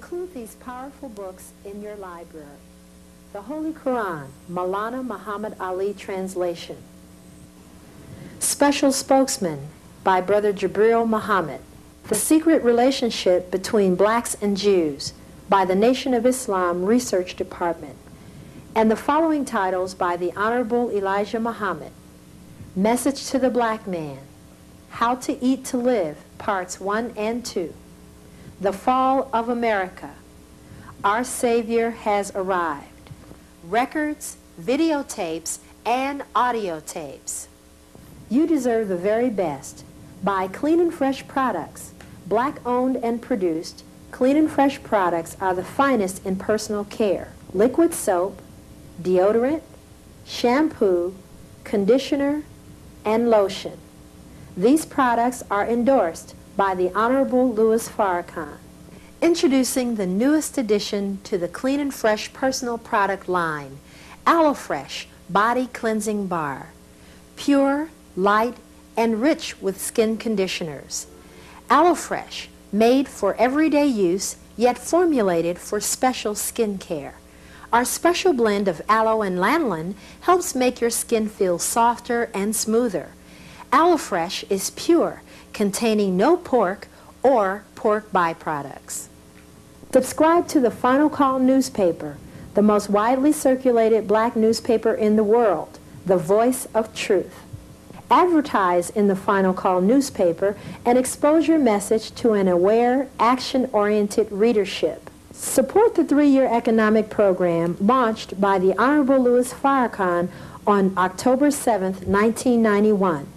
Include these powerful books in your library. The Holy Quran, Maulana Muhammad Ali translation. Special Spokesman by Brother Jabril Muhammad. The Secret Relationship Between Blacks and Jews by the Nation of Islam Research Department. And the following titles by the Honorable Elijah Muhammad. Message to the Black Man, How to Eat to Live, Parts 1 and 2. The Fall of America, Our Savior Has Arrived. Records, videotapes, and audio tapes. You deserve the very best. Buy Clean and Fresh products. Black-owned and produced, Clean and Fresh products are the finest in personal care. Liquid soap, deodorant, shampoo, conditioner, and lotion. These products are endorsed by the Honorable Louis Farrakhan. Introducing the newest addition to the Clean and Fresh personal product line, Aloe Fresh Body Cleansing Bar. Pure, light, and rich with skin conditioners. Aloe Fresh, made for everyday use, yet formulated for special skin care. Our special blend of aloe and lanolin helps make your skin feel softer and smoother. Aloe Fresh is pure, containing no pork or pork byproducts. Subscribe to the Final Call newspaper, the most widely circulated black newspaper in the world, the Voice of Truth. Advertise in the Final Call newspaper and expose your message to an aware, action-oriented readership. Support the 3-year economic program launched by the Honorable Louis Farrakhan on October 7, 1991.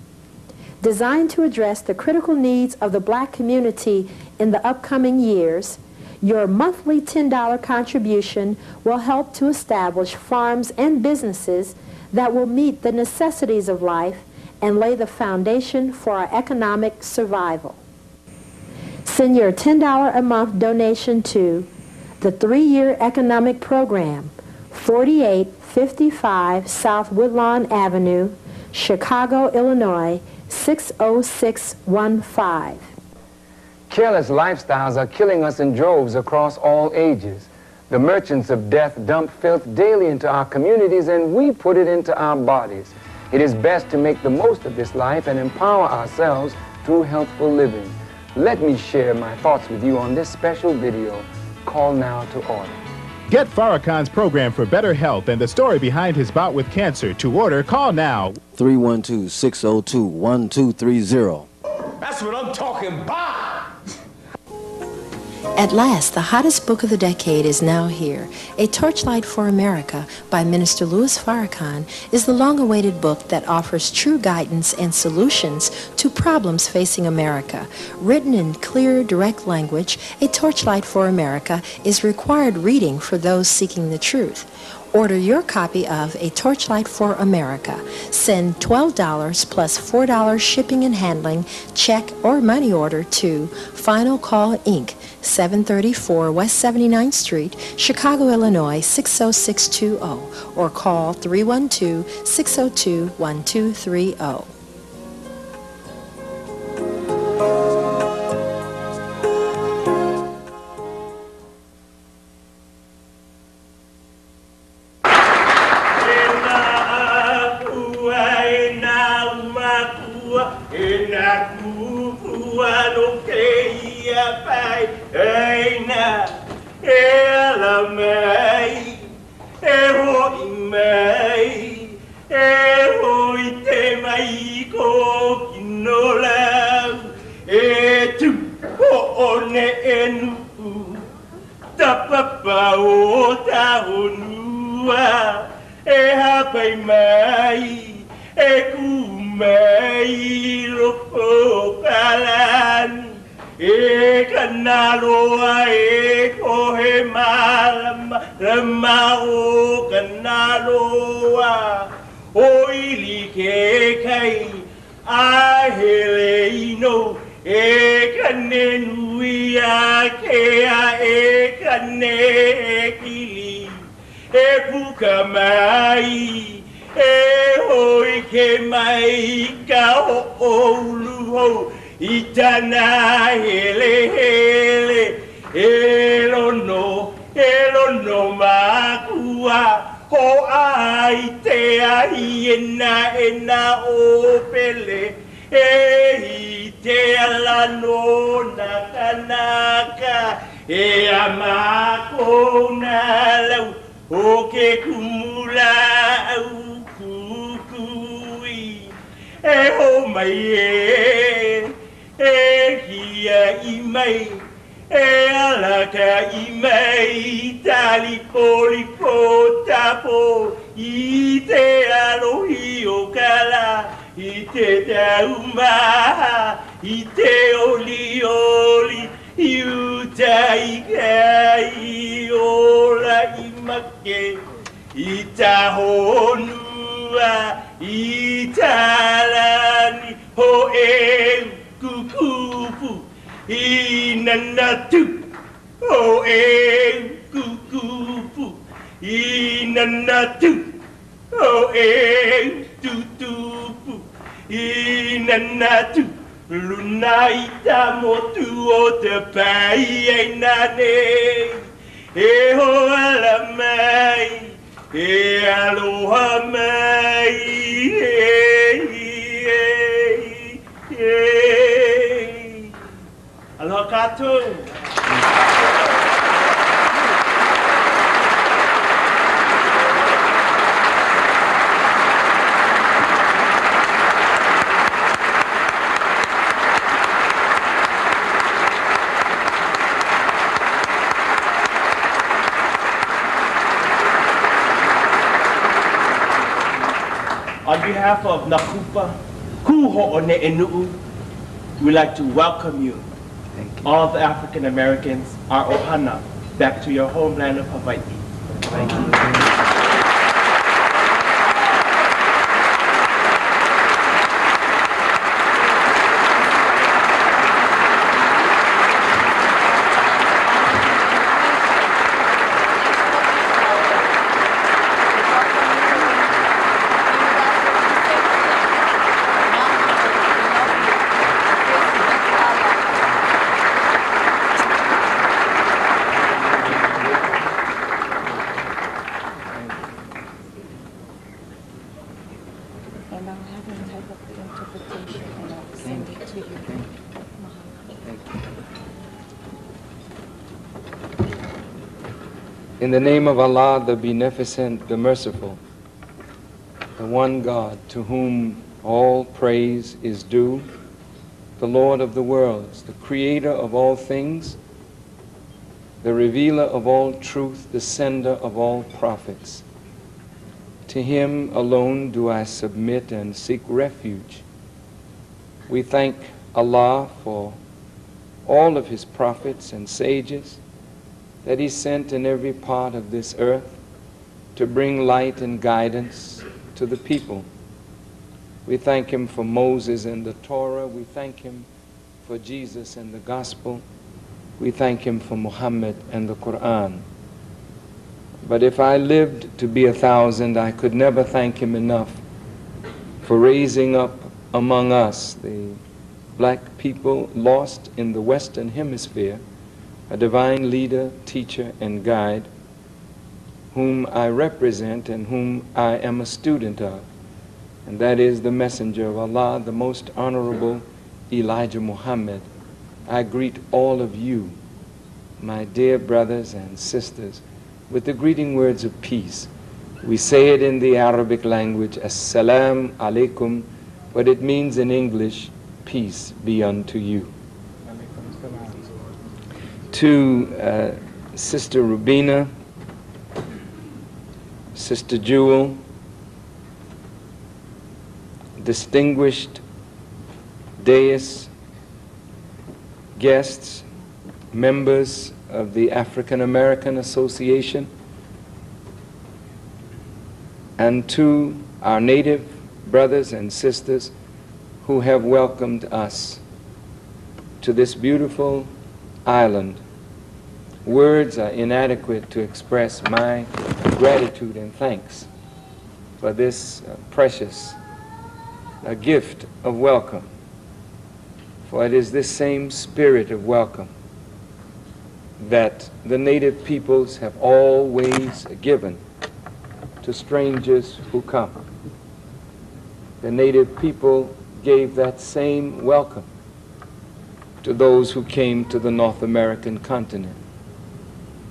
Designed to address the critical needs of the black community in the upcoming years, your monthly $10 contribution will help to establish farms and businesses that will meet the necessities of life and lay the foundation for our economic survival. Send your $10 a month donation to the 3-year economic program, 4855 South Woodlawn Avenue, Chicago, Illinois, 60615. Careless lifestyles are killing us in droves across all ages. The merchants of death dump filth daily into our communities, and we put it into our bodies. It is best to make the most of this life and empower ourselves through healthful living. Let me share my thoughts with you on this special video. Call now to order. Get Farrakhan's program for better health and the story behind his bout with cancer. To order, call now. 312-602-1230. That's what I'm talking about. At last, the hottest book of the decade is now here. A Torchlight for America by Minister Louis Farrakhan is the long-awaited book that offers true guidance and solutions to problems facing America. Written in clear, direct language, A Torchlight for America is required reading for those seeking the truth. Order your copy of A Torchlight for America. Send $12 plus $4 shipping and handling, check or money order to Final Call Inc., 734 West 79th Street, Chicago, Illinois, 60620, or call 312-602-1230. Itana hele hele elon ena o pele e te ala no na kanaka e amako na lau o ke kumula au kukui e ho mai e kia i mai e alaka i mai tali poliko tapo i te alohi o kala i te tauma i te oli oli i utai kai ola i make i tahonua i talani ho e kukupu i nanatu o e kukupu i nanatu o e tutupu i nanatu luna i ta motu o te pai e nane e ho ala mai e aloha mai aloha kātou. On behalf of Nakupa, Kuho One Enu'u, we'd like to welcome you, all the African Americans, our ohana, back to your homeland of Hawaii. Thank you. And I'll have him type up the interpretation and I'll send it to you. In the name of Allah, the Beneficent, the Merciful, the one God to whom all praise is due, the Lord of the worlds, the Creator of all things, the Revealer of all truth, the Sender of all prophets. To Him alone do I submit and seek refuge. We thank Allah for all of His prophets and sages that He sent in every part of this earth to bring light and guidance to the people. We thank Him for Moses and the Torah. We thank Him for Jesus and the Gospel. We thank Him for Muhammad and the Quran. But if I lived to be 1,000, I could never thank Him enough for raising up among us, the black people lost in the Western Hemisphere, a divine leader, teacher, and guide, whom I represent and whom I am a student of. And that is the messenger of Allah, the most honorable Elijah Muhammad. I greet all of you, my dear brothers and sisters, with the greeting words of peace. We say it in the Arabic language, Assalamu alaikum, but it means in English, peace be unto you. To Sister Rubina, Sister Jewel, distinguished dais, guests, members of the African American Association, and to our native brothers and sisters who have welcomed us to this beautiful island. Words are inadequate to express my gratitude and thanks for this precious gift of welcome. For it is this same spirit of welcome that the native peoples have always given to strangers who come. the native people gave that same welcome to those who came to the North American continent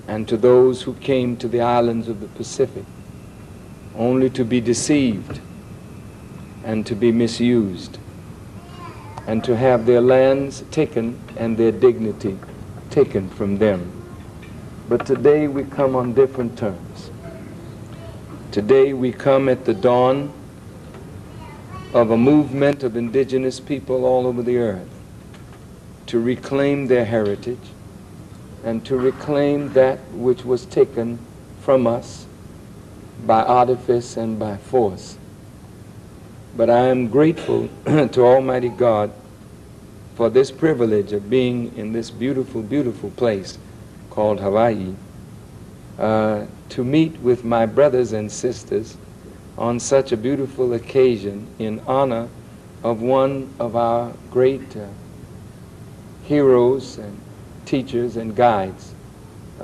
and to those who came to the islands of the Pacific, only to be deceived and to be misused and to have their lands taken and their dignity taken from them. But today we come on different terms. Today we come at the dawn of a movement of indigenous people all over the earth to reclaim their heritage and to reclaim that which was taken from us by artifice and by force. But I am grateful to Almighty God for this privilege of being in this beautiful, beautiful place called Hawaii, to meet with my brothers and sisters on such a beautiful occasion in honor of one of our great heroes and teachers and guides,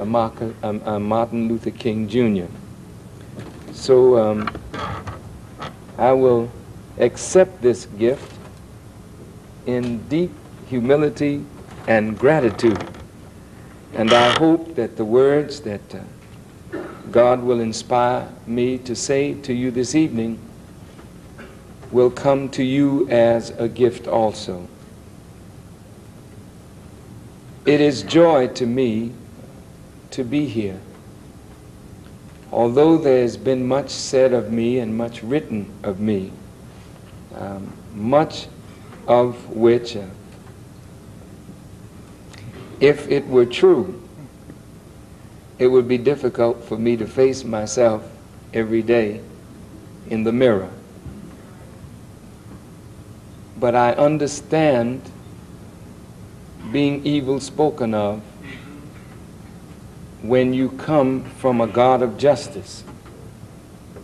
Martin Luther King Jr. So I will accept this gift in deep humility and gratitude. And I hope that the words that God will inspire me to say to you this evening will come to you as a gift also. It is joy to me to be here. Although there has been much said of me and much written of me, much of which, if it were true, it would be difficult for me to face myself every day in the mirror. But I understand being evil spoken of when you come from a God of justice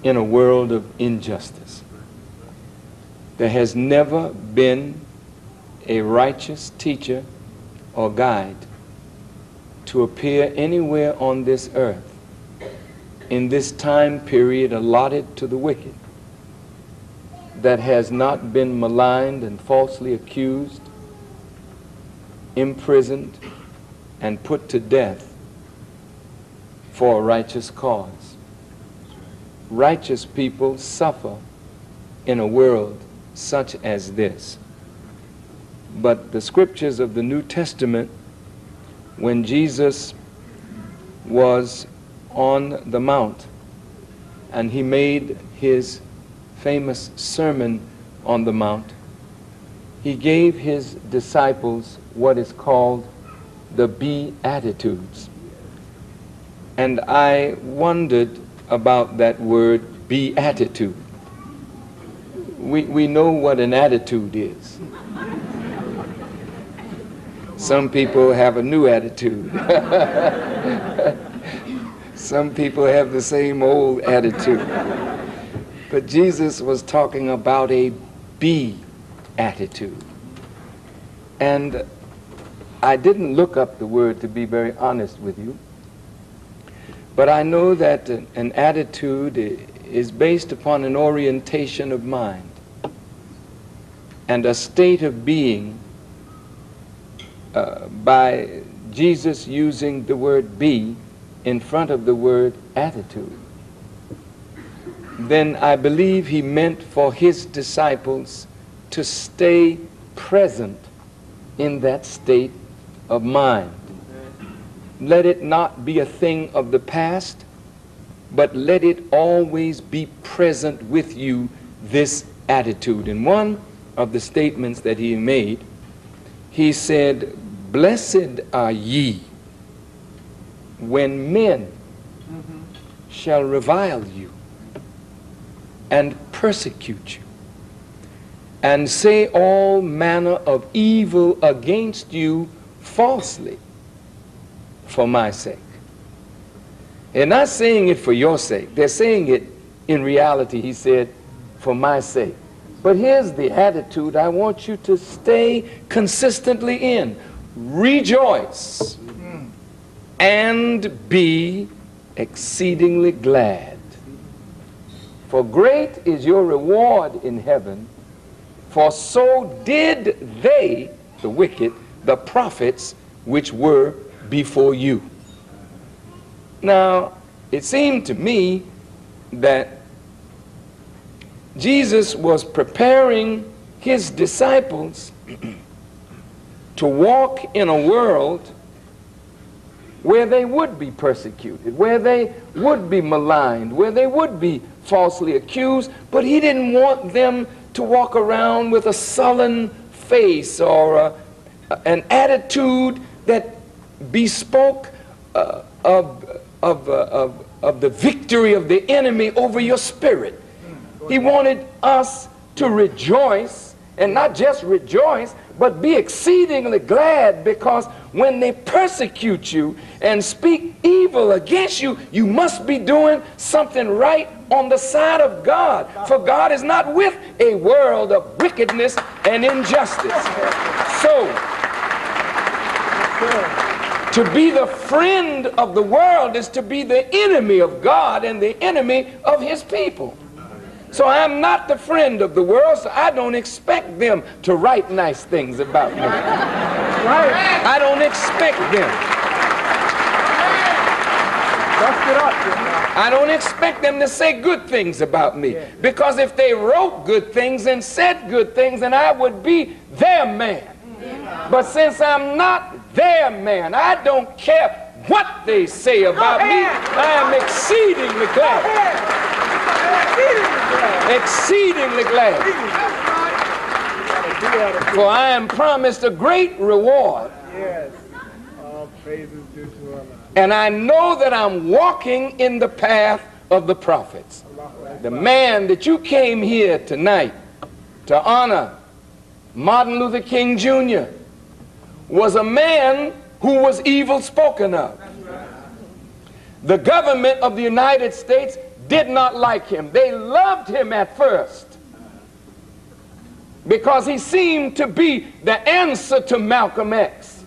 in a world of injustice. There has never been a righteous teacher or guide to appear anywhere on this earth in this time period allotted to the wicked that has not been maligned and falsely accused, imprisoned, and put to death for a righteous cause. Righteous people suffer in a world such as this. But the scriptures of the New Testament, when Jesus was on the Mount and he made his famous Sermon on the Mount, he gave his disciples what is called the Beatitudes. And I wondered about that word beatitude. We know what an attitude is. Some people have a new attitude. Some people have the same old attitude. But Jesus was talking about a beatitude. And I didn't look up the word, to be very honest with you. But I know that an attitude is based upon an orientation of mind and a state of being, by Jesus using the word be in front of the word attitude. Then I believe he meant for his disciples to stay present in that state of mind. Let it not be a thing of the past, but let it always be present with you, this attitude. In one of the statements that he made, he said, "Blessed are ye when men shall revile you and persecute you and say all manner of evil against you falsely for my sake." They're not saying it for your sake. They're saying it in reality, he said, for my sake. But here's the attitude I want you to stay consistently in. Rejoice and be exceedingly glad. For great is your reward in heaven, for so did they, the wicked, the prophets which were before you. Now, it seemed to me that Jesus was preparing his disciples to walk in a world where they would be persecuted, where they would be maligned, where they would be falsely accused, but he didn't want them to walk around with a sullen face or an attitude that bespoke of the victory of the enemy over your spirit. He wanted us to rejoice, and not just rejoice, but be exceedingly glad, because when they persecute you and speak evil against you, you must be doing something right on the side of God. For God is not with a world of wickedness and injustice. So, to be the friend of the world is to be the enemy of God and the enemy of his people. So I'm not the friend of the world, so I don't expect them to write nice things about me. I don't expect them. I don't expect them to say good things about me. Because if they wrote good things and said good things, then I would be their man. But since I'm not their man, I don't care what they say about me. I am exceedingly glad. Exceedingly glad. For I am promised a great reward. And I know that I'm walking in the path of the prophets. The man that you came here tonight to honor, Martin Luther King Jr., was a man who was evil spoken of. The government of the United States did not like him. They loved him at first because he seemed to be the answer to Malcolm X,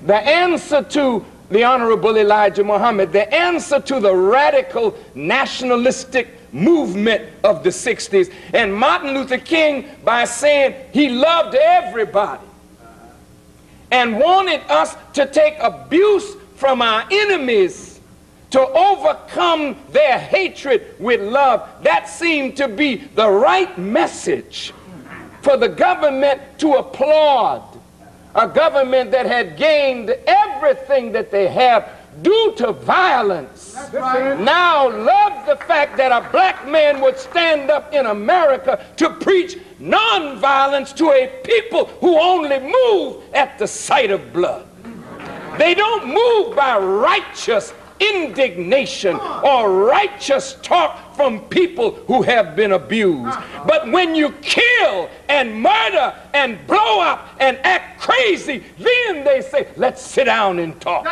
the answer to the Honorable Elijah Muhammad, the answer to the radical nationalistic movement of the 60s. And Martin Luther King, by saying he loved everybody and wanted us to take abuse from our enemies to overcome their hatred with love, that seemed to be the right message for the government to applaud. A government that had gained everything that they have due to violence. Now love the fact that a black man would stand up in America to preach nonviolence to a people who only move at the sight of blood. They don't move by righteous indignation or righteous talk from people who have been abused. But when you kill and murder and blow up and act crazy, then they say, let's sit down and talk.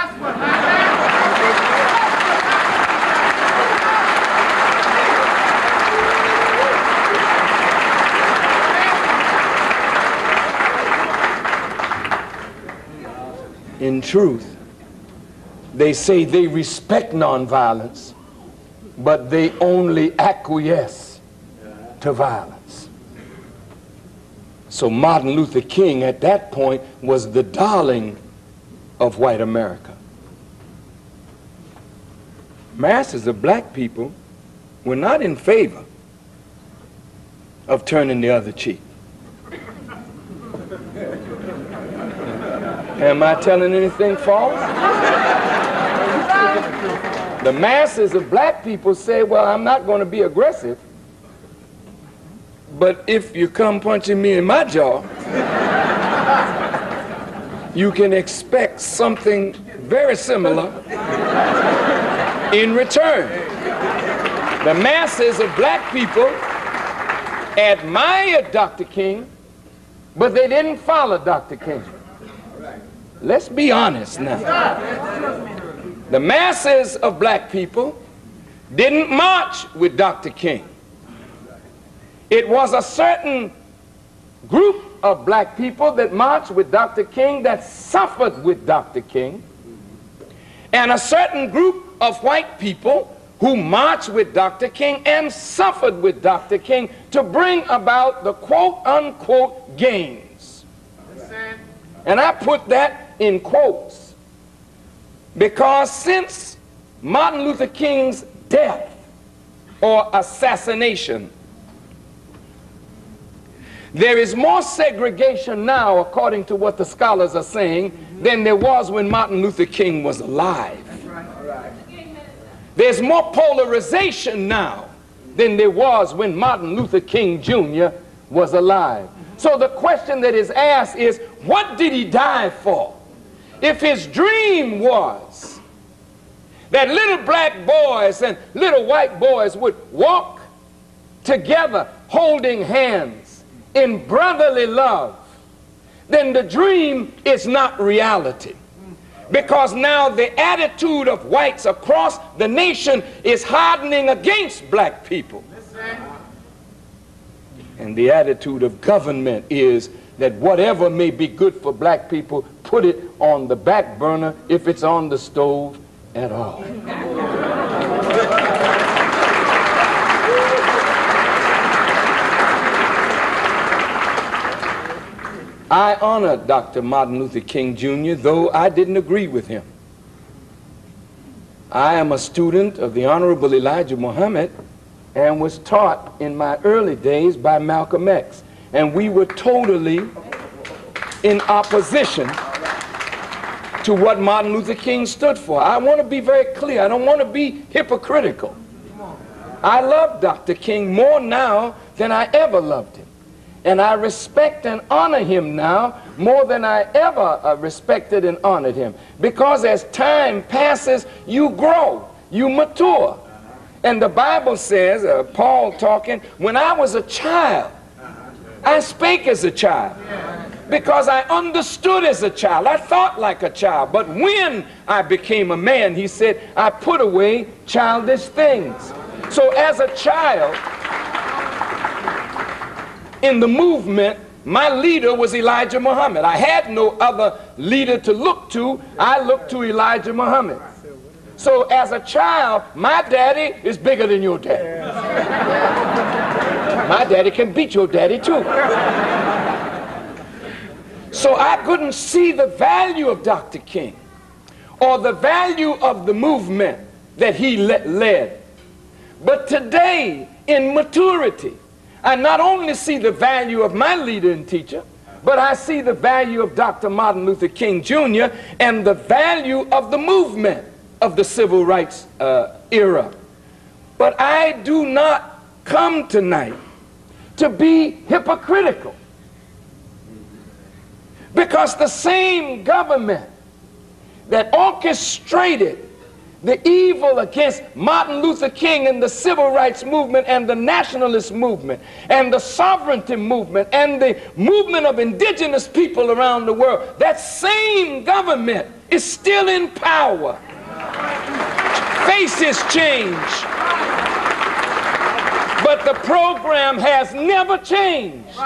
In truth, they say they respect nonviolence, but they only acquiesce to violence. So Martin Luther King at that point was the darling of white America. Masses of black people were not in favor of turning the other cheek. Am I telling anything false? The masses of black people say, well, I'm not going to be aggressive, but if you come punching me in my jaw, you can expect something very similar in return. The masses of black people admired Dr. King, but they didn't follow Dr. King. Let's be honest now. The masses of black people didn't march with Dr. King. It was a certain group of black people that marched with Dr. King that suffered with Dr. King, and a certain group of white people who marched with Dr. King and suffered with Dr. King to bring about the quote-unquote gains. And I put that in quotes because since Martin Luther King's death or assassination, there is more segregation now, according to what the scholars are saying, than there was when Martin Luther King was alive. There's more polarization now than there was when Martin Luther King Jr. was alive. So the question that is asked is, what did he die for? If his dream was that little black boys and little white boys would walk together holding hands in brotherly love, then the dream is not reality. Because now the attitude of whites across the nation is hardening against black people. And the attitude of government is that whatever may be good for black people, put it on the back burner if it's on the stove at all. I honor Dr. Martin Luther King Jr., though I didn't agree with him. I am a student of the Honorable Elijah Muhammad and was taught in my early days by Malcolm X. And we were totally in opposition to what Martin Luther King stood for. I want to be very clear. I don't want to be hypocritical. I love Dr. King more now than I ever loved him. And I respect and honor him now more than I ever respected and honored him. Because as time passes, you grow, you mature. And the Bible says, Paul talking, when I was a child, I spake as a child. Because I understood as a child. I thought like a child. But when I became a man, he said, I put away childish things. So as a child, in the movement, my leader was Elijah Muhammad. I had no other leader to look to. I looked to Elijah Muhammad. So as a child, my daddy is bigger than your daddy. My daddy can beat your daddy too. So I couldn't see the value of Dr. King or the value of the movement that he led. But today, in maturity, I not only see the value of my leader and teacher, but I see the value of Dr. Martin Luther King Jr. and the value of the movement of the civil rights era. But I do not come tonight to be hypocritical. Because the same government that orchestrated the evil against Martin Luther King and the civil rights movement and the nationalist movement and the sovereignty movement and the movement of indigenous people around the world, that same government is still in power. Faces change, but the program has never changed.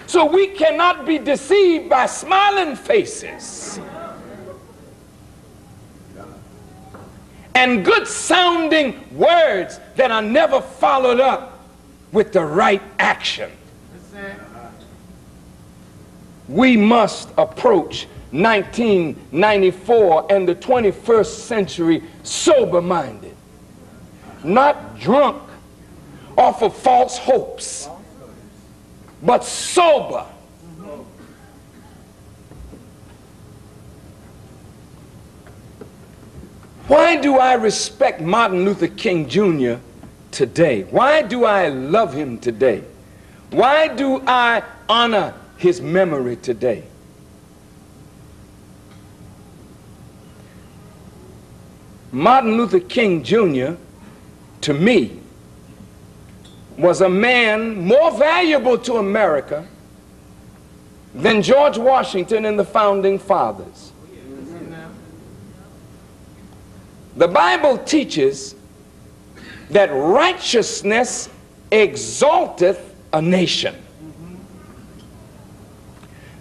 So we cannot be deceived by smiling faces and good sounding words that are never followed up with the right action. We must approach 1994 and the 21st century sober-minded, not drunk off of false hopes, but sober. Why do I respect Martin Luther King Jr. today? Why do I love him today? Why do I honor his memory today? Martin Luther King Jr., to me, was a man more valuable to America than George Washington and the founding fathers. The Bible teaches that righteousness exalteth a nation.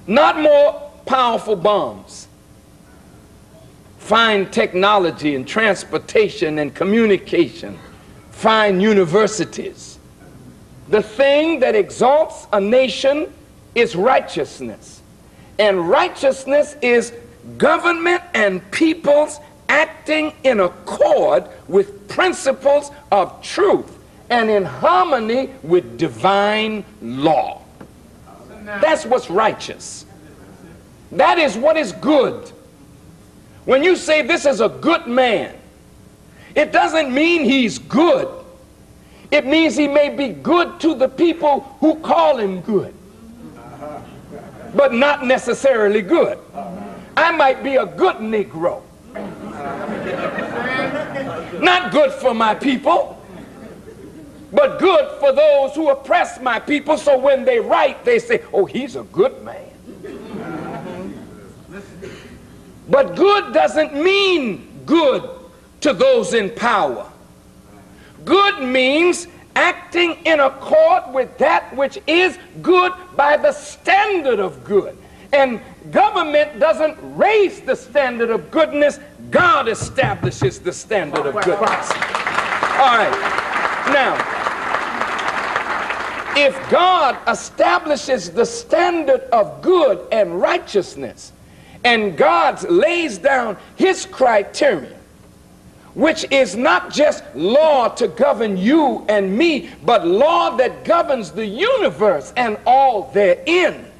Not more powerful bombs, fine technology and transportation and communication, fine universities. The thing that exalts a nation is righteousness. And righteousness is government and peoples acting in accord with principles of truth and in harmony with divine law. That's what's righteous. That is what is good. When you say this is a good man, it doesn't mean he's good. It means he may be good to the people who call him good, but not necessarily good. I might be a good Negro. Not good for my people, but good for those who oppress my people, so when they write, they say, oh, he's a good man. But good doesn't mean good to those in power. Good means acting in accord with that which is good by the standard of good. And government doesn't raise the standard of goodness. God establishes the standard of goodness. All right. Now, if God establishes the standard of good and righteousness, and God lays down his criteria, which is not just law to govern you and me, but law that governs the universe and all therein,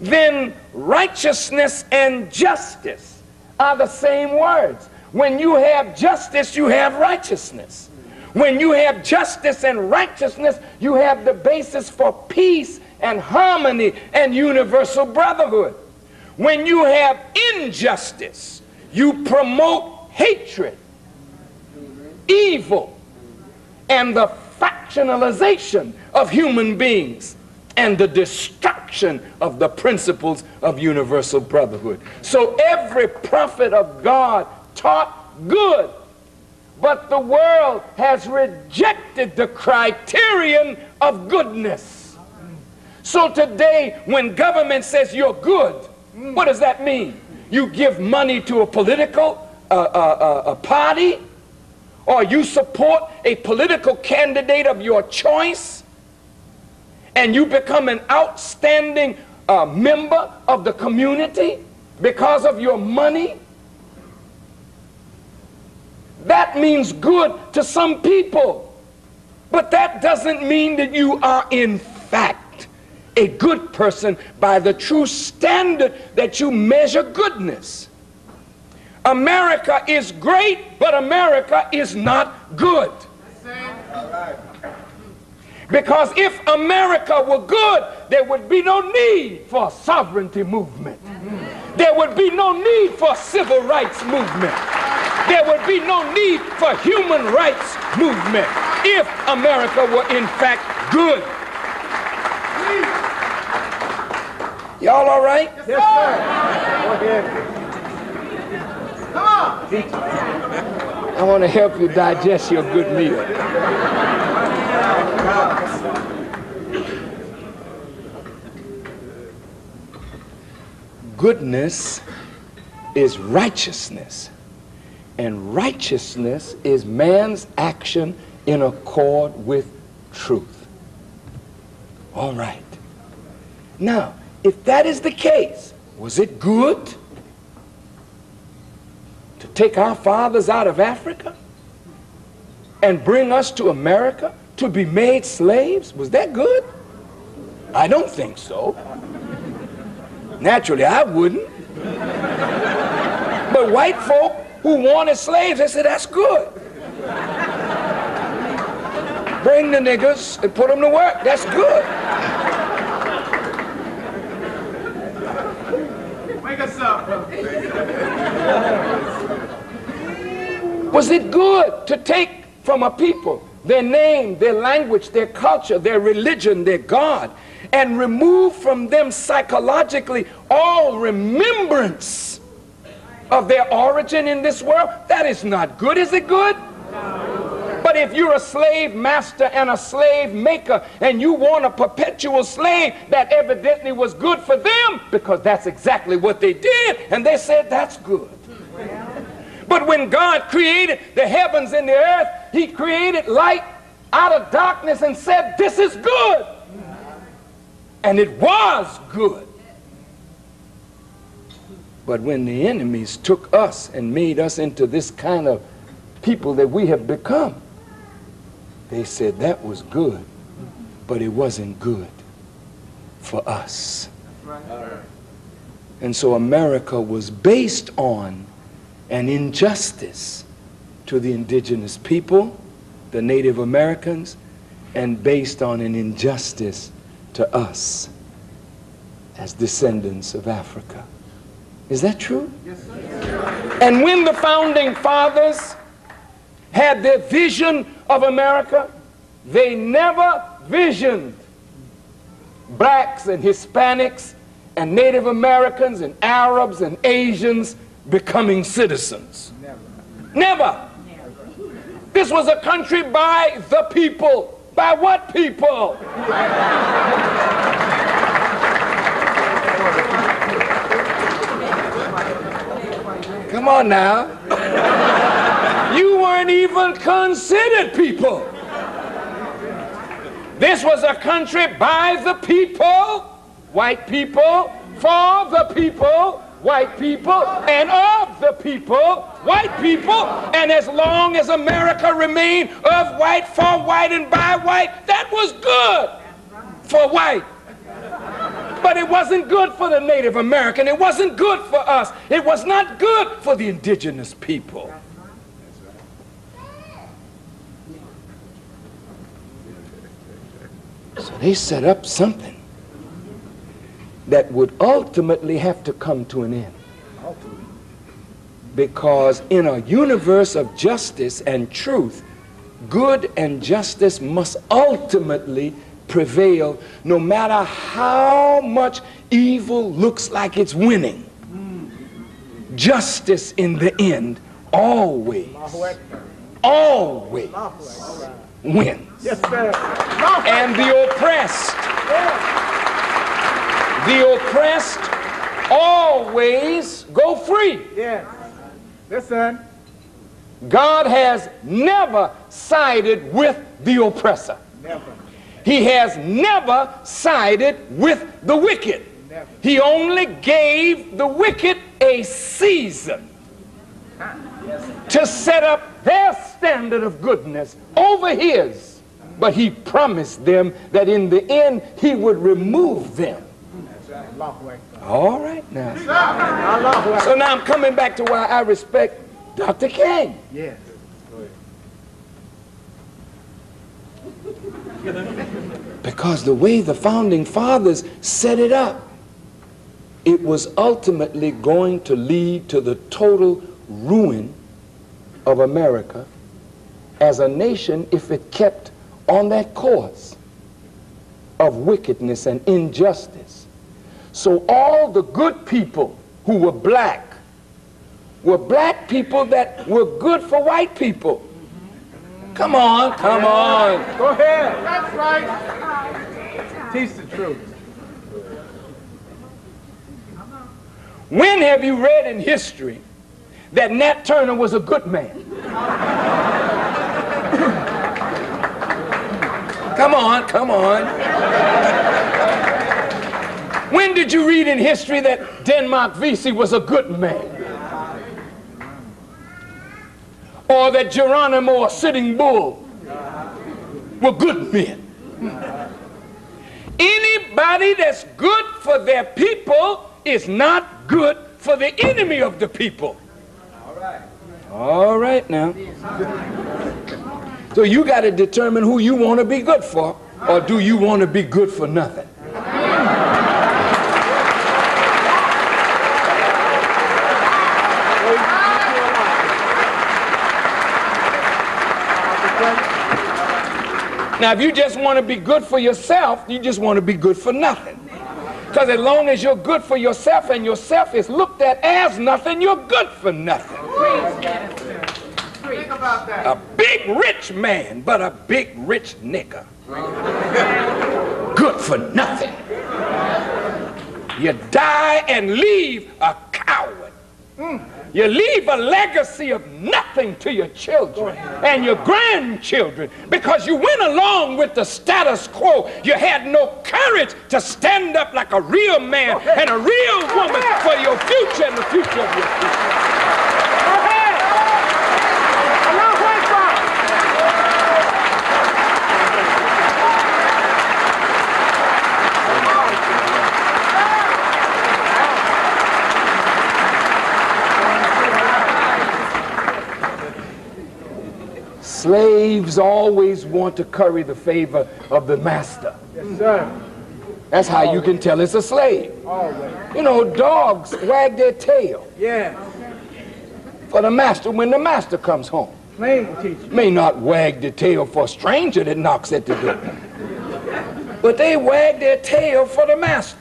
then righteousness and justice are the same words. When you have justice, you have righteousness. When you have justice and righteousness, you have the basis for peace and harmony and universal brotherhood. When you have injustice, you promote hatred, evil, and the factionalization of human beings and the destruction of the principles of universal brotherhood. So every prophet of God taught good, but the world has rejected the criterion of goodness. So today, when government says you're good, what does that mean? You give money to a political a party, or you support a political candidate of your choice, and you become an outstanding member of the community because of your money. That means good to some people, but that doesn't mean that you are in fact a good person by the true standard that you measure goodness. America is great, but America is not good. Because if America were good, there would be no need for a sovereignty movement. There would be no need for a civil rights movement. There would be no need for human rights movement if America were in fact good. Y'all all right? Yes, sir. Go ahead. I want to help you digest your good meal. Goodness is righteousness, and righteousness is man's action in accord with truth. All right. Now, if that is the case, was it good to take our fathers out of Africa and bring us to America to be made slaves? Was that good? I don't think so. Naturally, I wouldn't. But white folk who wanted slaves, they said, that's good. Bring the niggers and put them to work. That's good. Wake us up. Was it good to take from a people their name, their language, their culture, their religion, their God, and remove from them psychologically all remembrance of their origin in this world? That is not good. Is it good? But if you're a slave master and a slave maker and you want a perpetual slave, that evidently was good for them, because that's exactly what they did, and they said that's good. But when God created the heavens and the earth, he created light out of darkness and said, this is good. And it was good. But when the enemies took us and made us into this kind of people that we have become, they said that was good, but it wasn't good for us. And so America was based on an injustice to the indigenous people, the Native Americans, and based on an injustice to us as descendants of Africa. Is that true? Yes, sir. And when the founding fathers had their vision of America, they never visioned blacks and Hispanics and Native Americans and Arabs and Asians becoming citizens. Never. This was a country by the people. By what people? Come on now. You weren't even considered people. This was a country by the people, white people, for the people, white people, and of the people, white people. And as long as America remained of white, for white, and by white, that was good for white. But it wasn't good for the Native American. It wasn't good for us. It was not good for the indigenous people. So they set up something that would ultimately have to come to an end. Because in a universe of justice and truth, good and justice must ultimately prevail, no matter how much evil looks like it's winning. Justice in the end always wins. Yes, sir. And the oppressed always go free. Yes. Listen. God has never sided with the oppressor. Never. He has never sided with the wicked. Never. He only gave the wicked a season to set up their standard of goodness over his. But he promised them that in the end he would remove them. All right now. So now I'm coming back to why I respect Dr. King. Yes. Because the way the founding fathers set it up, it was ultimately going to lead to the total ruin of America as a nation if it kept on that course of wickedness and injustice. So all the good people who were black people that were good for white people. Come on, come on. Go ahead. That's right. Teach the truth. When have you read in history that Nat Turner was a good man? Come on, come on. When did you read in history that Denmark Vesey was a good man? Or that Geronimo or Sitting Bull were good men? Anybody that's good for their people is not good for the enemy of the people. All right now. So you got to determine who you want to be good for, or do you want to be good for nothing? Now, if you just want to be good for yourself, you just want to be good for nothing. Because as long as you're good for yourself and yourself is looked at as nothing, you're good for nothing. about that? A big rich man, but a big rich nigger. Good for nothing. You die and leave a coward. You leave a legacy of nothing to your children and your grandchildren because you went along with the status quo. You had no courage to stand up like a real man and a real woman for your future and the future of your future. Slaves always want to curry the favor of the master. Yes, sir. That's how you can tell it's a slave. Always. You know, dogs wag their tail Yeah. for the master when the master comes home. Plain teacher. May not wag the tail for a stranger that knocks at the door, but they wag their tail for the master.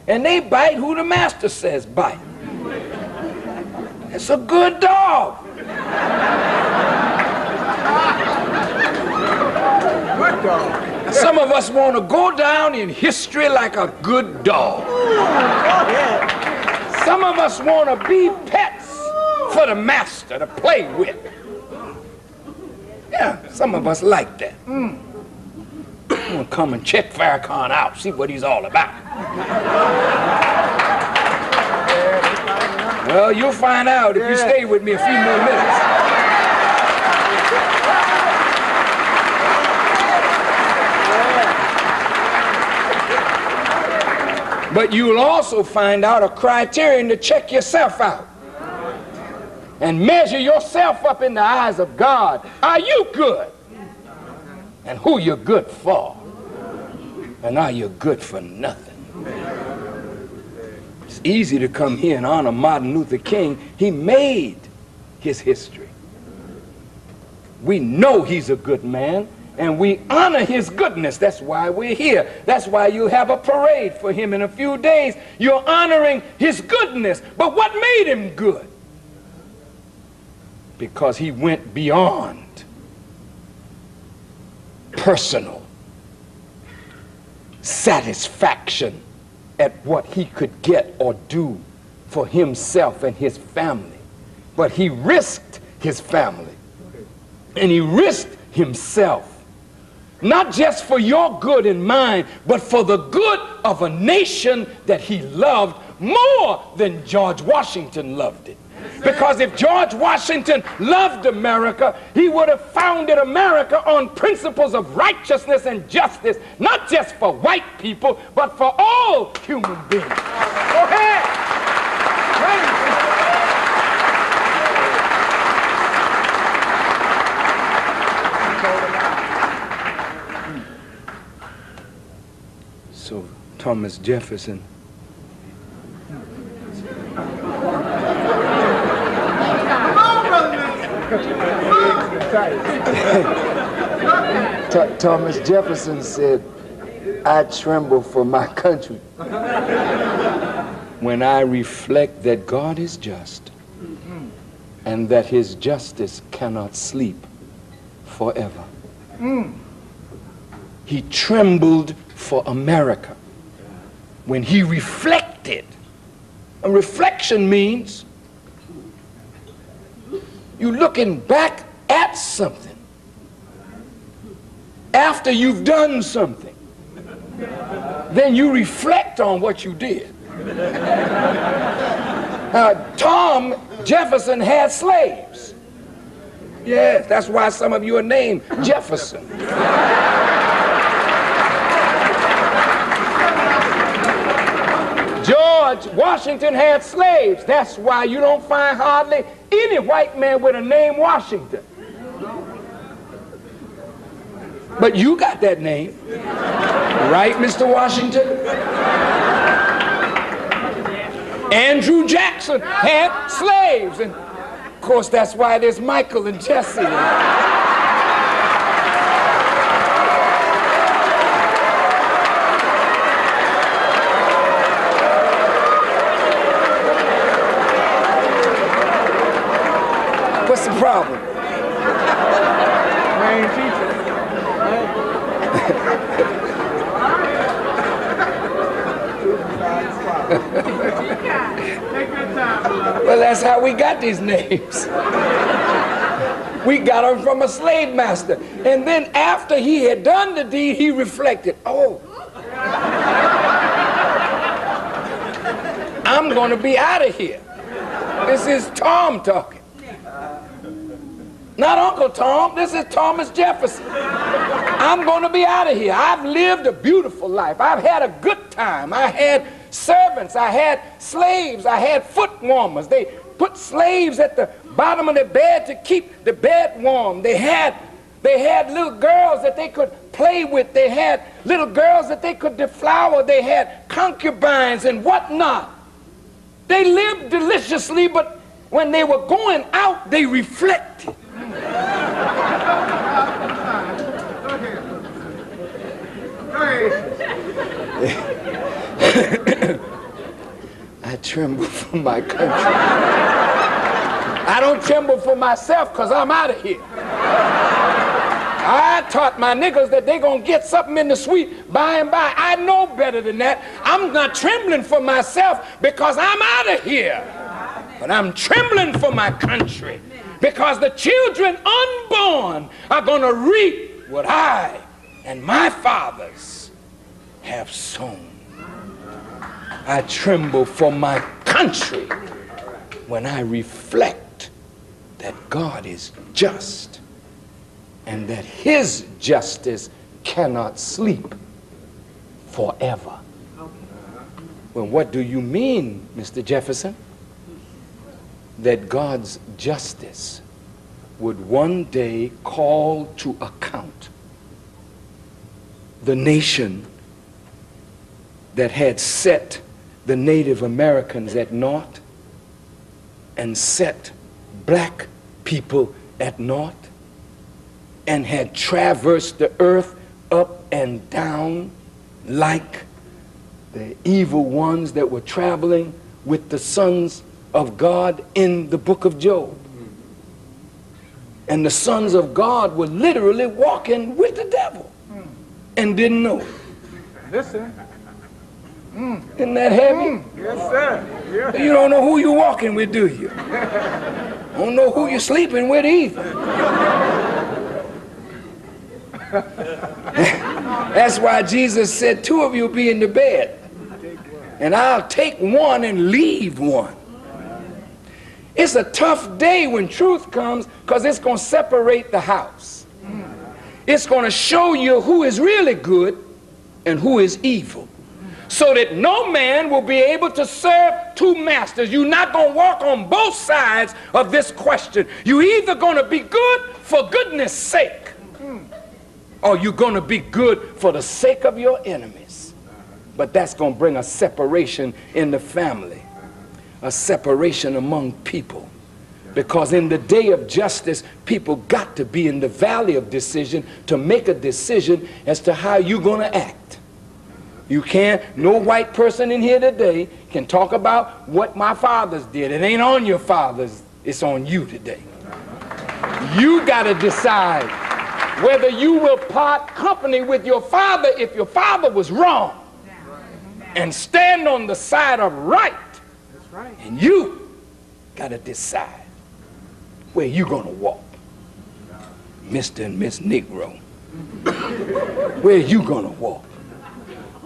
And they bite who the master says bite. It's a good dog. Good dog. Some of us want to go down in history like a good dog. Some of us want to be pets for the master to play with. Yeah, some of us like that. I'm going to come and check Farrakhan out, see what he's all about. Well, you'll find out if you stay with me a few more minutes. But you'll also find out a criterion to check yourself out and measure yourself up in the eyes of God. Are you good? And who you're good for? And are you good for nothing? It's easy to come here and honor Martin Luther King. He made his history. We know he's a good man. And we honor his goodness. That's why we're here. That's why you have a parade for him in a few days. You're honoring his goodness. But what made him good? Because he went beyond personal satisfaction at what he could get or do for himself and his family. But he risked his family. And he risked himself. Not just for your good and mine, but for the good of a nation that he loved more than George Washington loved it. Because if George Washington loved America, he would have founded America on principles of righteousness and justice, not just for white people, but for all human beings. Go ahead. So Thomas Jefferson Thomas Jefferson said, I tremble for my country when I reflect that God is just and that his justice cannot sleep forever. He trembled for America when he reflected. A reflection means you looking back at something after you've done something. Then you reflect on what you did. Tom Jefferson had slaves. Yes, that's why some of you are named Jefferson. George Washington had slaves. That's why you don't find hardly any white man with a name Washington. But you got that name. Right, Mr. Washington? Andrew Jackson had slaves. And of course, that's why there's Michael and Jesse. What's the problem? Main teacher. Take your time, beloved. Well, that's how we got these names. We got them from a slave master. And then after he had done the deed, he reflected, oh, I'm going to be out of here. This is Tom talking. Not Uncle Tom, this is Thomas Jefferson. I'm going to be out of here. I've lived a beautiful life. I've had a good time. I had servants. I had slaves. I had foot warmers. They put slaves at the bottom of the bed to keep the bed warm. They had little girls that they could play with. They had little girls that they could deflower. They had concubines and whatnot. They lived deliciously, but when they were going out, they reflected. I tremble for my country. I don't tremble for myself because I'm out of here. I taught my niggas that they gonna get something in the sweet by and by. I know better than that. I'm not trembling for myself because I'm out of here. But I'm trembling for my country because the children unborn are gonna reap what I and my fathers have sown. I tremble for my country when I reflect that God is just and that his justice cannot sleep forever. Well, what do you mean, Mr. Jefferson? That God's justice would one day call to account the nation that had set the Native Americans at naught and set black people at naught and had traversed the earth up and down like the evil ones that were traveling with the sons of God in the book of Job. And the sons of God were literally walking with the devil and didn't know it. Listen. Isn't that heavy? Yes, sir. Yeah. You don't know who you're walking with, do you? Don't know who you're sleeping with either. That's why Jesus said, 2 of you will be in the bed, and I'll take one and leave one. It's a tough day when truth comes because it's going to separate the house. It's going to show you who is really good and who is evil, so that no man will be able to serve 2 masters. You're not going to walk on both sides of this question. You're either going to be good for goodness sake, or you're going to be good for the sake of your enemies. But that's going to bring a separation in the family, a separation among people. Because in the day of justice, people got to be in the valley of decision to make a decision as to how you're going to act. You can't, no white person in here today can talk about what my fathers did. It ain't on your fathers, it's on you today. You got to decide whether you will part company with your father if your father was wrong and stand on the side of right. That's right. And you got to decide where you going to walk. Mr. and Miss Negro, where you going to walk?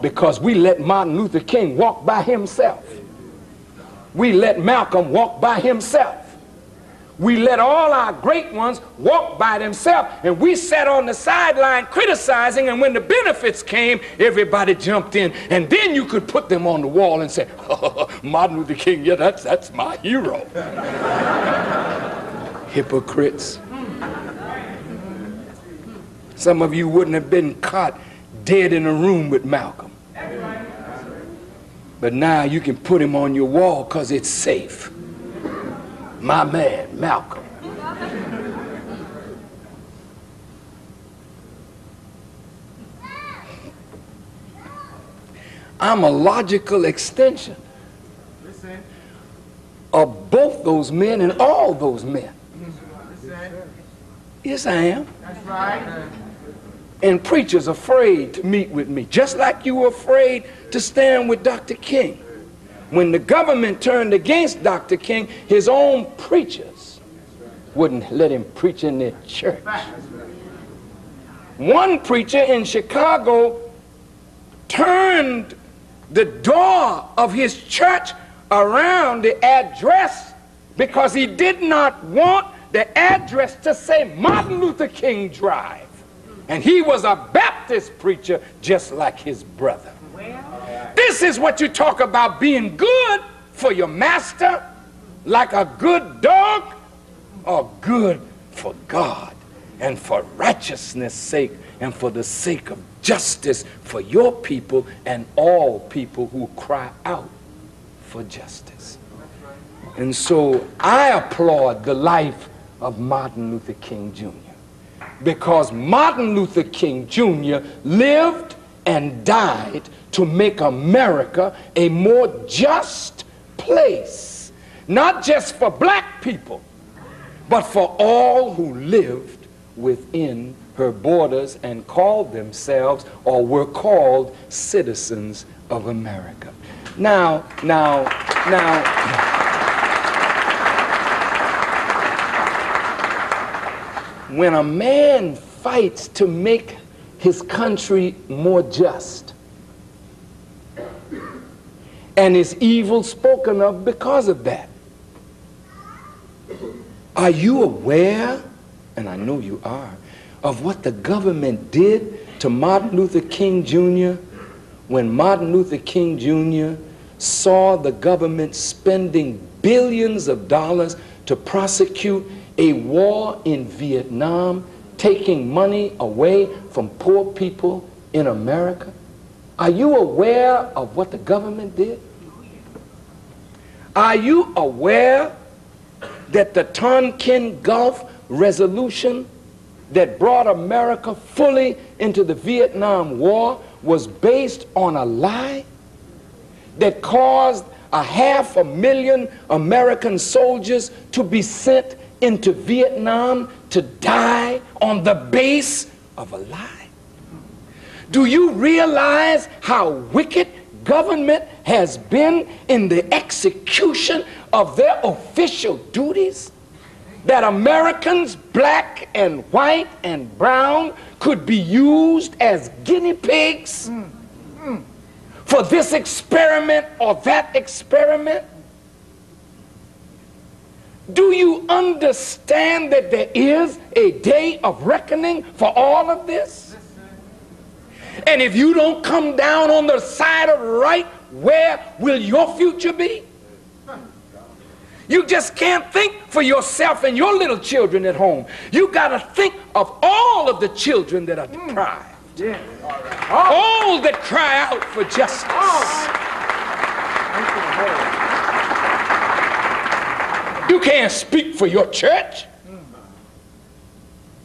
Because we let Martin Luther King walk by himself. We let Malcolm walk by himself. We let all our great ones walk by themselves, and we sat on the sideline criticizing, and when the benefits came, everybody jumped in, and then you could put them on the wall and say, oh, Martin Luther King, yeah, that's my hero. Hypocrites. Some of you wouldn't have been caught dead in a room with Malcolm. But now you can put him on your wall because it's safe. My man, Malcolm. I'm a logical extension of both those men and all those men. Yes, I am. That's right. And preachers afraid to meet with me, just like you were afraid to stand with Dr. King. When the government turned against Dr. King, his own preachers wouldn't let him preach in their church. One preacher in Chicago turned the door of his church around the address because he did not want the address to say Martin Luther King Drive. And he was a Baptist preacher just like his brother. This is what you talk about being good for your master, like a good dog, or good for God and for righteousness' sake and for the sake of justice for your people and all people who cry out for justice. And so I applaud the life of Martin Luther King Jr. because Martin Luther King Jr. lived and died to make America a more just place, not just for black people, but for all who lived within her borders and called themselves or were called citizens of America. Now, when a man fights to make his country more just and is evil spoken of because of that, are you aware, and I know you are, of what the government did to Martin Luther King Jr. when Martin Luther King Jr. saw the government spending billions of dollars to prosecute a war in Vietnam, taking money away from poor people in America? Are you aware of what the government did? Are you aware that the Tonkin Gulf resolution that brought America fully into the Vietnam War was based on a lie that caused 500,000 American soldiers to be sent into Vietnam to die on the base of a lie? Do you realize how wicked government has been in the execution of their official duties? That Americans, black and white and brown, could be used as guinea pigs for this experiment or that experiment? Do you understand that there is a day of reckoning for all of this? And if you don't come down on the side of right, where will your future be? You just can't think for yourself and your little children at home. You got to think of all of the children that are deprived. All that cry out for justice. You can't speak for your church.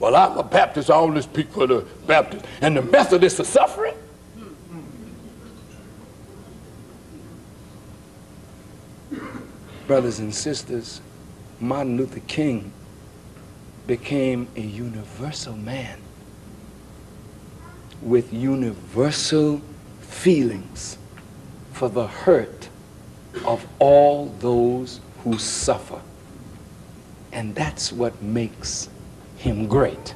Well, I'm a Baptist, I only speak for the Baptists. And the Methodists are suffering? Brothers and sisters, Martin Luther King became a universal man with universal feelings for the hurt of all those who suffer. And that's what makes him great.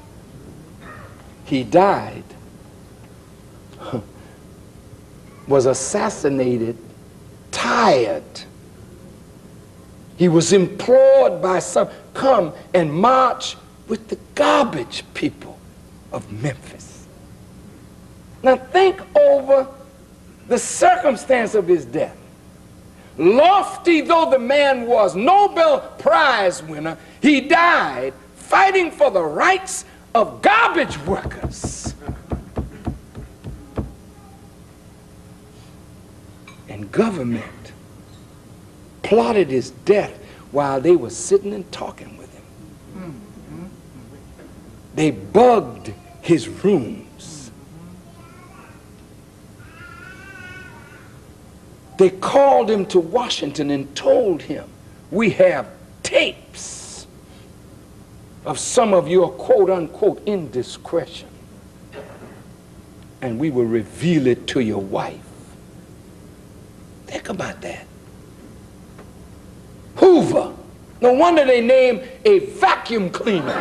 He died, was assassinated, tired. He was implored by some, come and march with the garbage people of Memphis. Now think over the circumstance of his death. Lofty though the man was, Nobel Prize winner, he died fighting for the rights of garbage workers. And government plotted his death while they were sitting and talking with him. They bugged his rooms. They called him to Washington and told him, we have tapes of some of your quote-unquote indiscretion, and we will reveal it to your wife. Think about that. Hoover. No wonder they named a vacuum cleaner.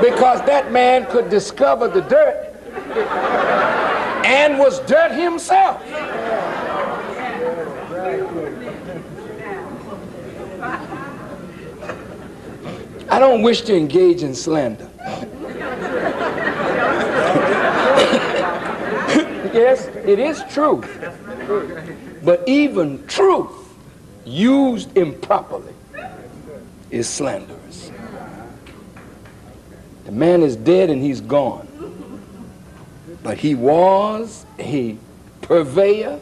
Because that man could discover the dirt and was dirt himself. I don't wish to engage in slander. Yes, it is truth. But even truth used improperly is slanderous. The man is dead and he's gone. But he was a purveyor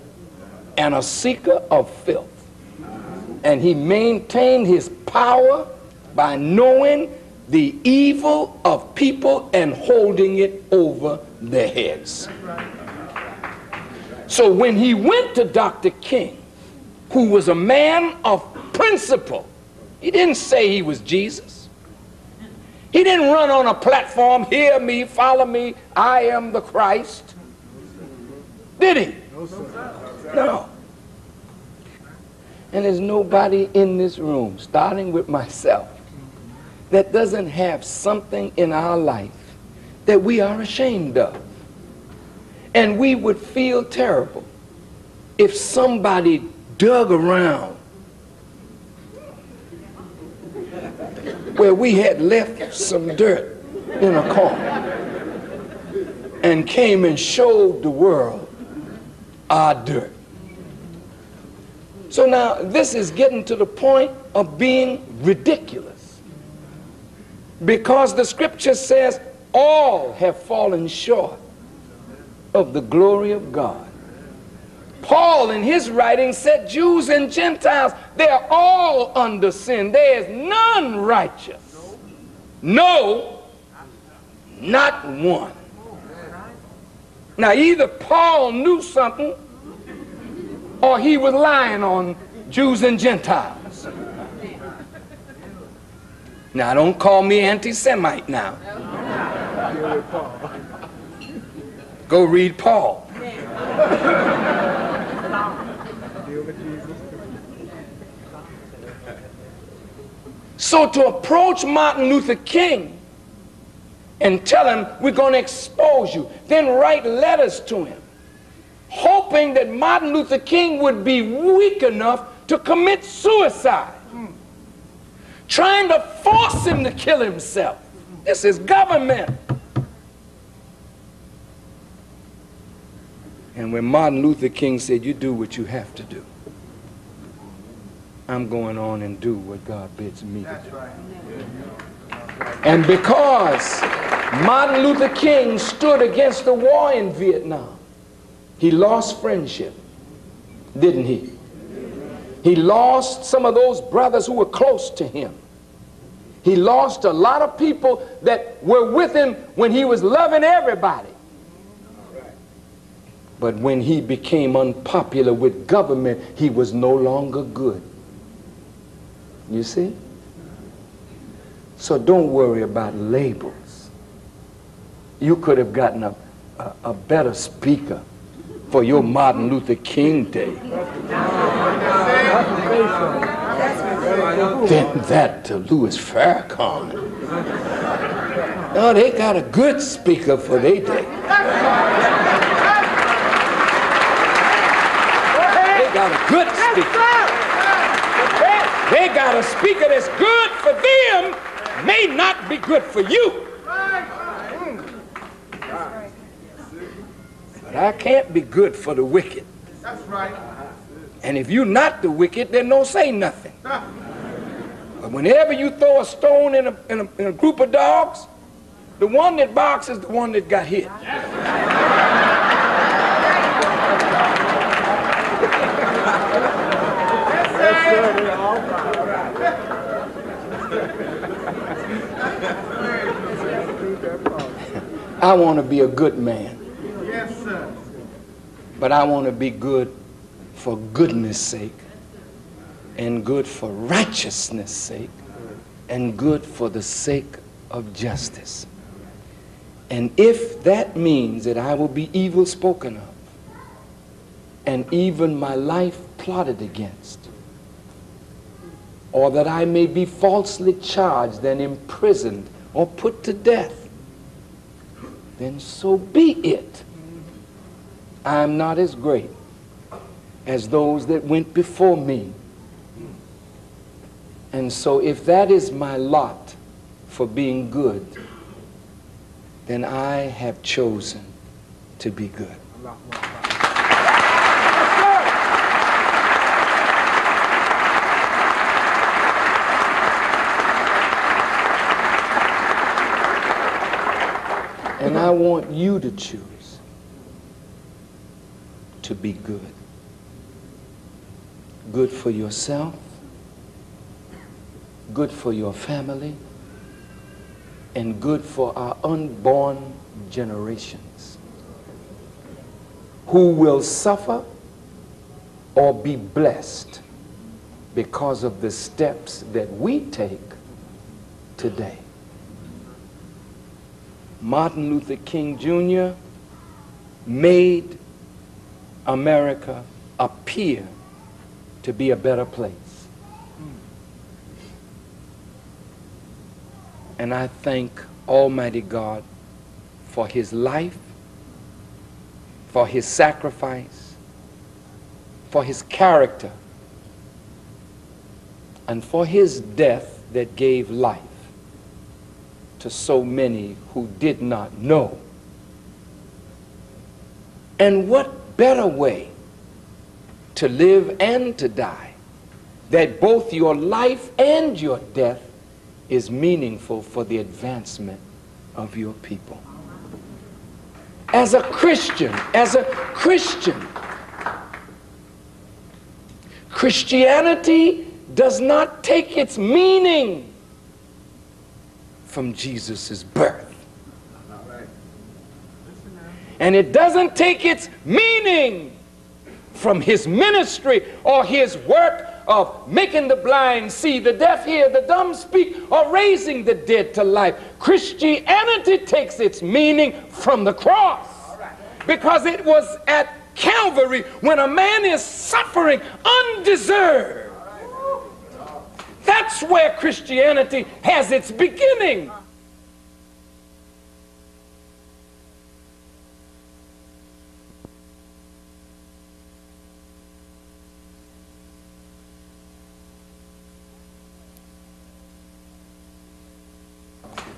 and a seeker of filth. And he maintained his power by knowing the evil of people and holding it over their heads. So when he went to Dr. King, who was a man of principle, he didn't say he was Jesus. He didn't run on a platform, hear me, follow me, I am the Christ. Did he? No, sir. No. And there's nobody in this room, starting with myself, that doesn't have something in our life that we are ashamed of. And we would feel terrible if somebody dug around where we had left some dirt in a corner and came and showed the world our dirt. So now this is getting to the point of being ridiculous, because the scripture says all have fallen short of the glory of God. Paul in his writing said Jews and Gentiles, they are all under sin. There is none righteous. No, not one. Now either Paul knew something or he was lying on Jews and Gentiles. Now don't call me anti-Semite now. Go read Paul. So to approach Martin Luther King and tell him we're going to expose you, then write letters to him, hoping that Martin Luther King would be weak enough to commit suicide, trying to force him to kill himself. This is government. And when Martin Luther King said, you do what you have to do, I'm going on and do what God bids me to do. And because Martin Luther King stood against the war in Vietnam, he lost friendship, didn't he? He lost some of those brothers who were close to him. He lost a lot of people that were with him when he was loving everybody. But when he became unpopular with government, he was no longer good. You see? So don't worry about labels. You could have gotten a better speaker for your Martin Luther King Day than that to Louis Farrakhan. No, they got a good speaker for their day. They got a good speaker. They got a speaker that's good for them, may not be good for you. But I can't be good for the wicked. That's right. And if you're not the wicked, then don't say nothing. But whenever you throw a stone in a group of dogs, the one that barks is the one that got hit. I want to be a good man. Yes, sir. But I want to be good for goodness sake, and good for righteousness sake, and good for the sake of justice. And if that means that I will be evil spoken of, and even my life plotted against, or that I may be falsely charged and imprisoned or put to death, then so be it. I am not as great as those that went before me. And so if that is my lot for being good, then I have chosen to be good. And I want you to choose to be good. Good for yourself, good for your family, and good for our unborn generations who will suffer or be blessed because of the steps that we take today. Martin Luther King Jr. made America appear to be a better place. And I thank Almighty God for his life, for his sacrifice, for his character, and for his death that gave life to so many who did not know. And what better way to live and to die that both your life and your death is meaningful for the advancement of your people. As a Christian, Christianity does not take its meaning from Jesus' birth. And it doesn't take its meaning from his ministry or his work of making the blind see, the deaf hear, the dumb speak, or raising the dead to life. Christianity takes its meaning from the cross, because it was at Calvary when a man is suffering undeserved. That's where Christianity has its beginning.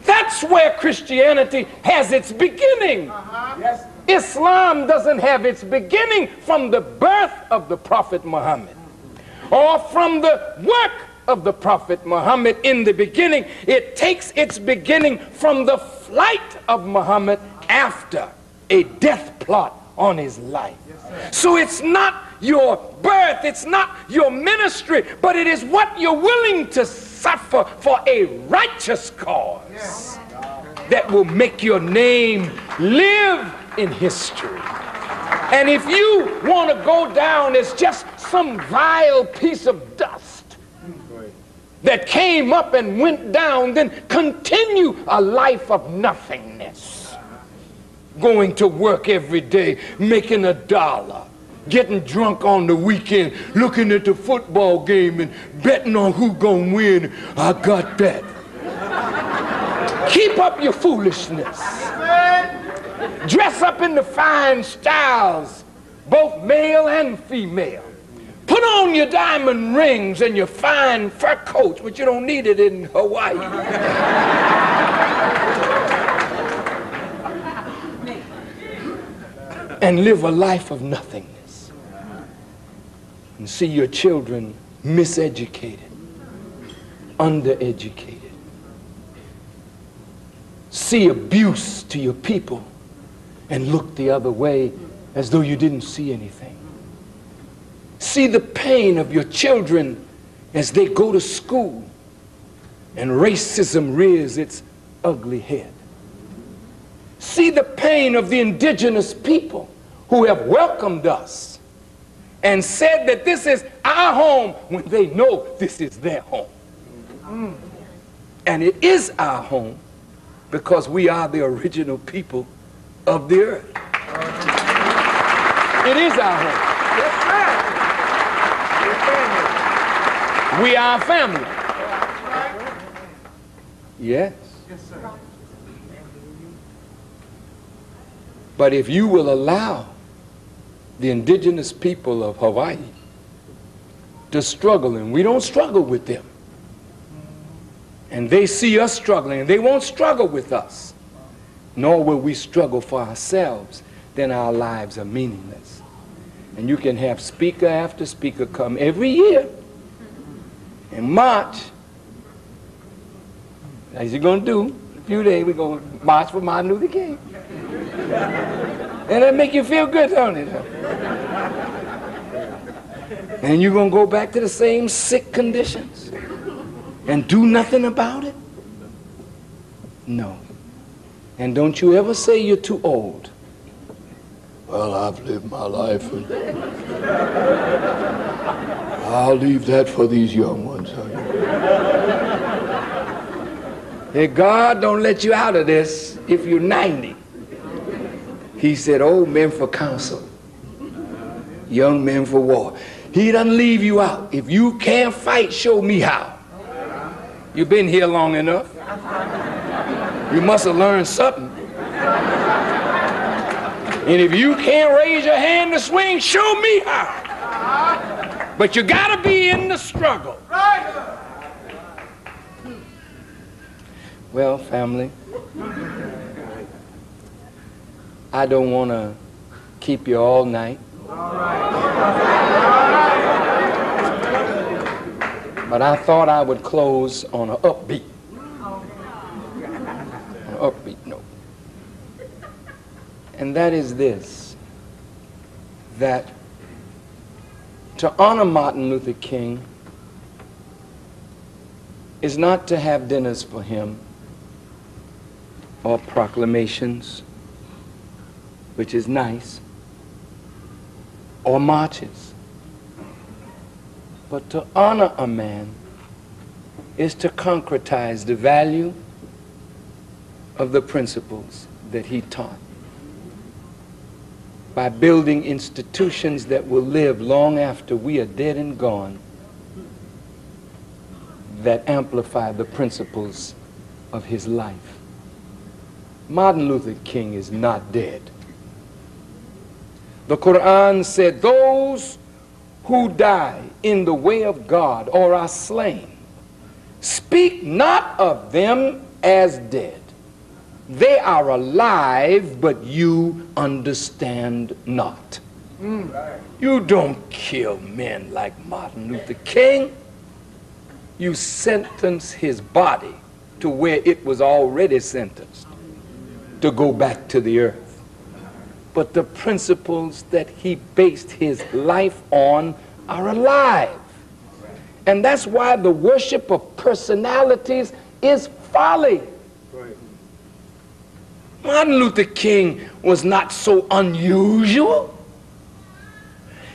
That's where Christianity has its beginning. Yes. Islam doesn't have its beginning from the birth of the Prophet Muhammad or from the work of the Prophet Muhammad in the beginning. It takes its beginning from the flight of Muhammad after a death plot on his life. Yes, so it's not your birth, it's not your ministry, but it is what you're willing to suffer for a righteous cause. Yes. That will make your name live in history. And if you want to go down as just some vile piece of dust that came up and went down, then continue a life of nothingness. Going to work every day, making $1, getting drunk on the weekend, looking at the football game and betting on who's gonna win. I got that. Keep up your foolishness. Dress up in the fine styles, both male and female. Put on your diamond rings and your fine fur coats, but you don't need it in Hawaii. And live a life of nothingness. And see your children miseducated, undereducated. See abuse to your people and look the other way as though you didn't see anything. See the pain of your children as they go to school and racism rears its ugly head. See the pain of the indigenous people who have welcomed us and said that this is our home when they know this is their home. And it is our home because we are the original people of the earth. It is our home. We are family. Yes. But if you will allow the indigenous people of Hawaii to struggle, and we don't struggle with them, and they see us struggling, and they won't struggle with us, nor will we struggle for ourselves, then our lives are meaningless. And you can have speaker after speaker come every year and march, as you're going to do in a few days. We're going to march for Martin Luther King. And that make you feel good, don't it? And you're going to go back to the same sick conditions and do nothing about it? No. And don't you ever say you're too old. Well, I've lived my life, and I'll leave that for these young ones. Hey, God don't let you out of this if you're 90. He said, old men for counsel, young men for war. He doesn't leave you out. If you can't fight, show me how. You've been here long enough. You must have learned something. And if you can't raise your hand to swing, show me how. But you gotta be in the struggle. Well, family, I don't want to keep you all night. But I thought I would close on an upbeat note. And that is this, that to honor Martin Luther King is not to have dinners for him or proclamations, which is nice, or marches. But to honor a man is to concretize the value of the principles that he taught by building institutions that will live long after we are dead and gone, that amplify the principles of his life. Martin Luther King is not dead. The Quran said, those who die in the way of God or are slain, speak not of them as dead. They are alive, but you understand not. You don't kill men like Martin Luther King. You sentence his body to where it was already sentenced to go back to the earth. But the principles that he based his life on are alive. And that's why the worship of personalities is folly. Martin Luther King was not so unusual.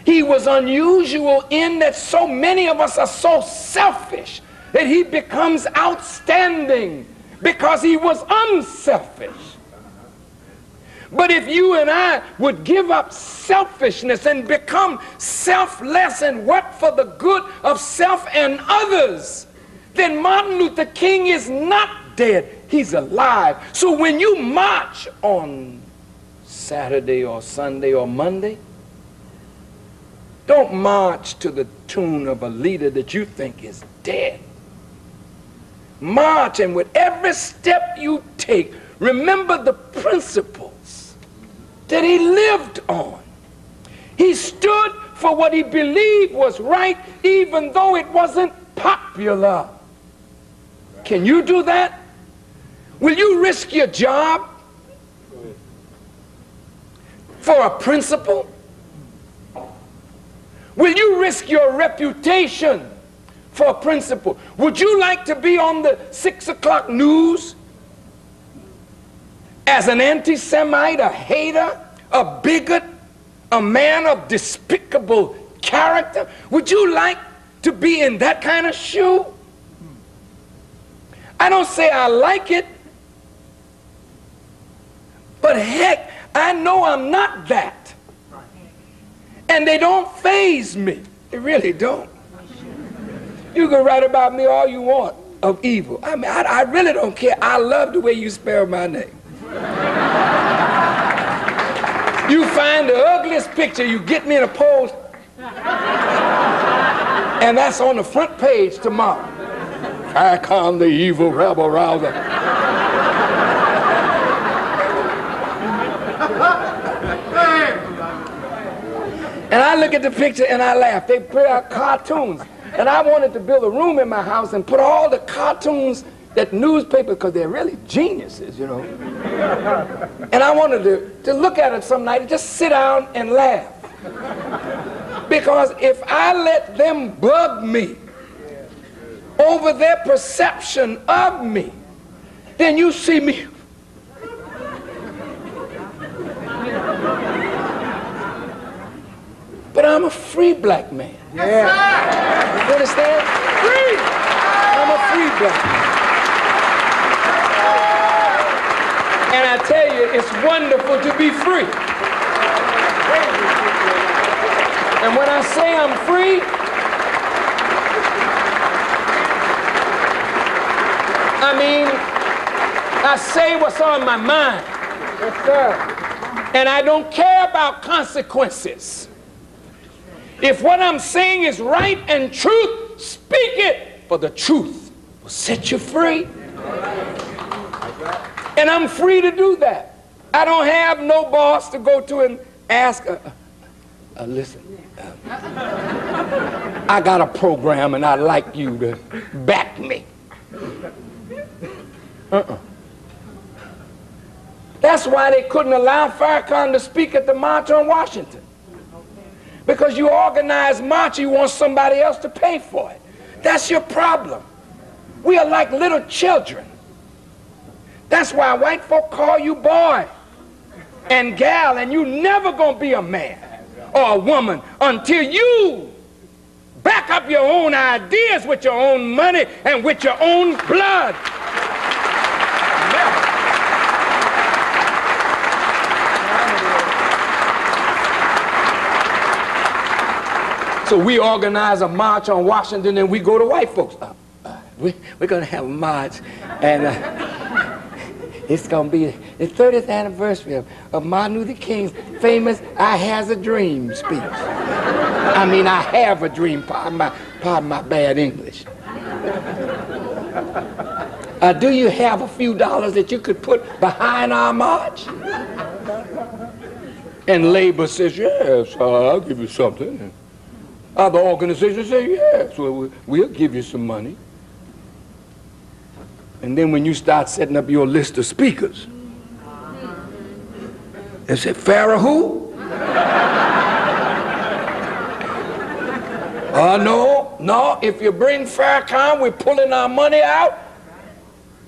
He was unusual in that so many of us are so selfish that he becomes outstanding because he was unselfish. But if you and I would give up selfishness and become selfless and work for the good of self and others, then Martin Luther King is not dead. He's alive. So when you march on Saturday or Sunday or Monday, don't march to the tune of a leader that you think is dead. March, and with every step you take, remember the principles that he lived on. He stood for what he believed was right, even though it wasn't popular. Can you do that? Will you risk your job for a principle? Will you risk your reputation for a principle? Would you like to be on the 6 o'clock news as an anti-Semite, a hater, a bigot, a man of despicable character? Would you like to be in that kind of shoe? I don't say I like it, but heck, I know I'm not that. And they don't faze me. They really don't. You can write about me all you want of evil. I mean, I really don't care. I love the way you spell my name. You find the ugliest picture, you get me in a pose, and that's on the front page tomorrow. Farrakhan, the evil rebel rouser. And I look at the picture and I laugh. They put out cartoons. And I wanted to build a room in my house and put all the cartoons that newspapers, because they're really geniuses, you know. And I wanted to look at it some night and just sit down and laugh. Because if I let them bug me over their perception of me, then you see me. But I'm a free black man. Yeah. You understand? Free! I'm a free black man. And I tell you, it's wonderful to be free. And when I say I'm free, I mean, I say what's on my mind. Yes, sir. And I don't care about consequences. If what I'm saying is right and truth, speak it, for the truth will set you free. And I'm free to do that. I don't have no boss to go to and ask, listen, I got a program and I'd like you to back me. That's why they couldn't allow Farrakhan to speak at the March on Washington. Because you organize march, you want somebody else to pay for it. That's your problem. We are like little children. That's why white folk call you boy and gal, and you never gonna be a man or a woman until you back up your own ideas with your own money and with your own blood. So we organize a march on Washington and we go to white folks. We're going to have a march, and it's going to be the 30th anniversary of Martin Luther King's famous I Has a Dream speech. I mean, I have a dream, pardon my bad English. Do you have a few dollars that you could put behind our march? And labor says, yes, I'll give you something. Other organizations say, yes, well, we'll give you some money. And then when you start setting up your list of speakers, they say, Pharaoh who? No, if you bring Farrakhan, we're pulling our money out.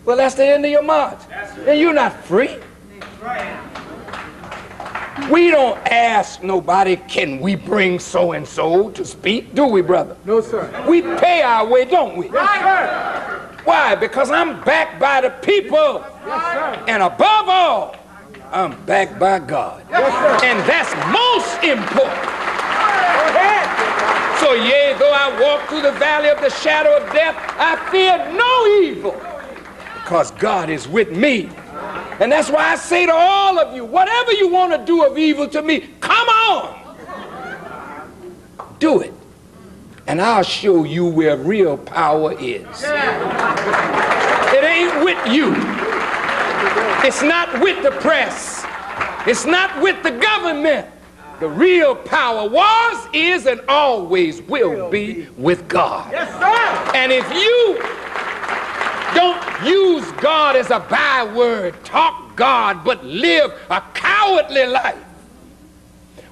Well, that's the end of your march. And you're not free. We don't ask nobody, can we bring so-and-so to speak? Do we, brother? No, sir. We pay our way, don't we? Yes, sir. Why? Because I'm backed by the people. Yes, sir. And above all, I'm backed by God. Yes, sir. And that's most important. So yea, though I walk through the valley of the shadow of death, I fear no evil, because God is with me. And that's why I say to all of you, whatever you want to do of evil to me, come on. Do it. And I'll show you where real power is. It ain't with you. It's not with the press. It's not with the government. The real power was, is, and always will be with God. Yes, sir. And if you don't use God as a byword, talk God, but live a cowardly life,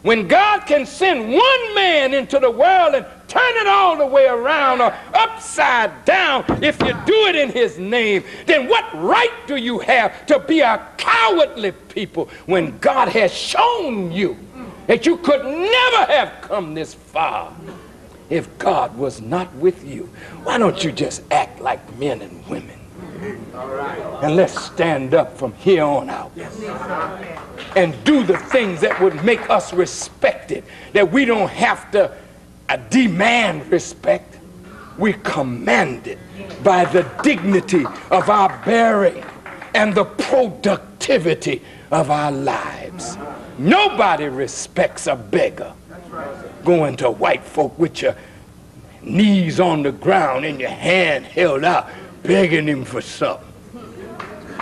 when God can send one man into the world and turn it all the way around or upside down, if you do it in his name, then what right do you have to be a cowardly people when God has shown you that you could never have come this far if God was not with you. Why don't you just act like men and women? And let's stand up from here on out and do the things that would make us respected, that we don't have to demand respect. We command it by the dignity of our bearing and the productivity of our lives. Nobody respects a beggar going to white folk with your knees on the ground and your hand held out, begging him for something.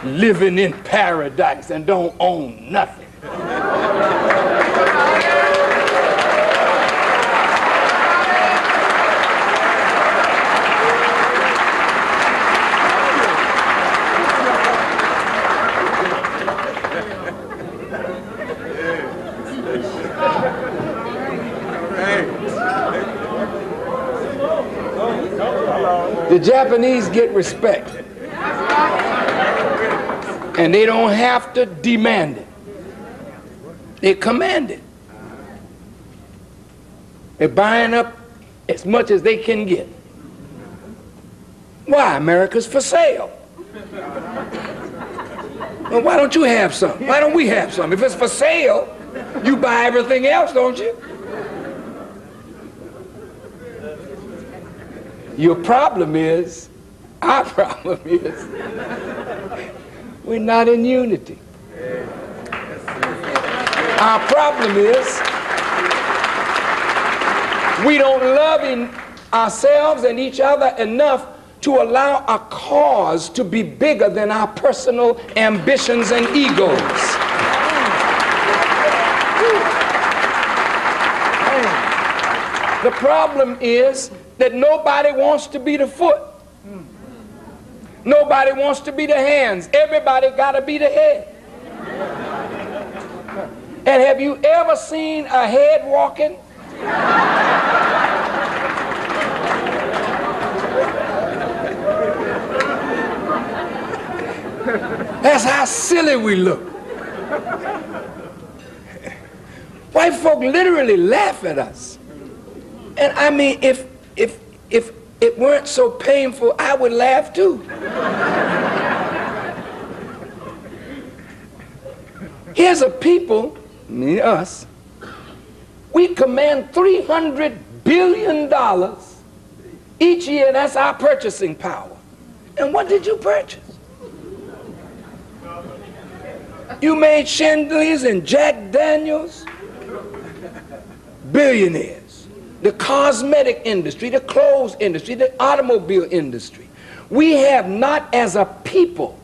Living in paradise and don't own nothing. The Japanese get respect, and they don't have to demand it. They command it. They're buying up as much as they can get. Why? America's for sale. Well, why don't you have some? Why don't we have some? If it's for sale, you buy everything else, don't you? Your problem is, our problem is, we're not in unity. Our problem is, we don't love ourselves and each other enough to allow a cause to be bigger than our personal ambitions and egos. The problem is that nobody wants to be the foot. Nobody wants to be the hands. Everybody got to be the head. And have you ever seen a head walking? That's how silly we look. White folk literally laugh at us. And I mean, if it weren't so painful, I would laugh too. Here's a people, meaning us, we command $300 billion each year. That's our purchasing power. And what did you purchase? You made chandeliers and Jack Daniels. Billionaires. The cosmetic industry, the clothes industry, the automobile industry. We have not, as a people,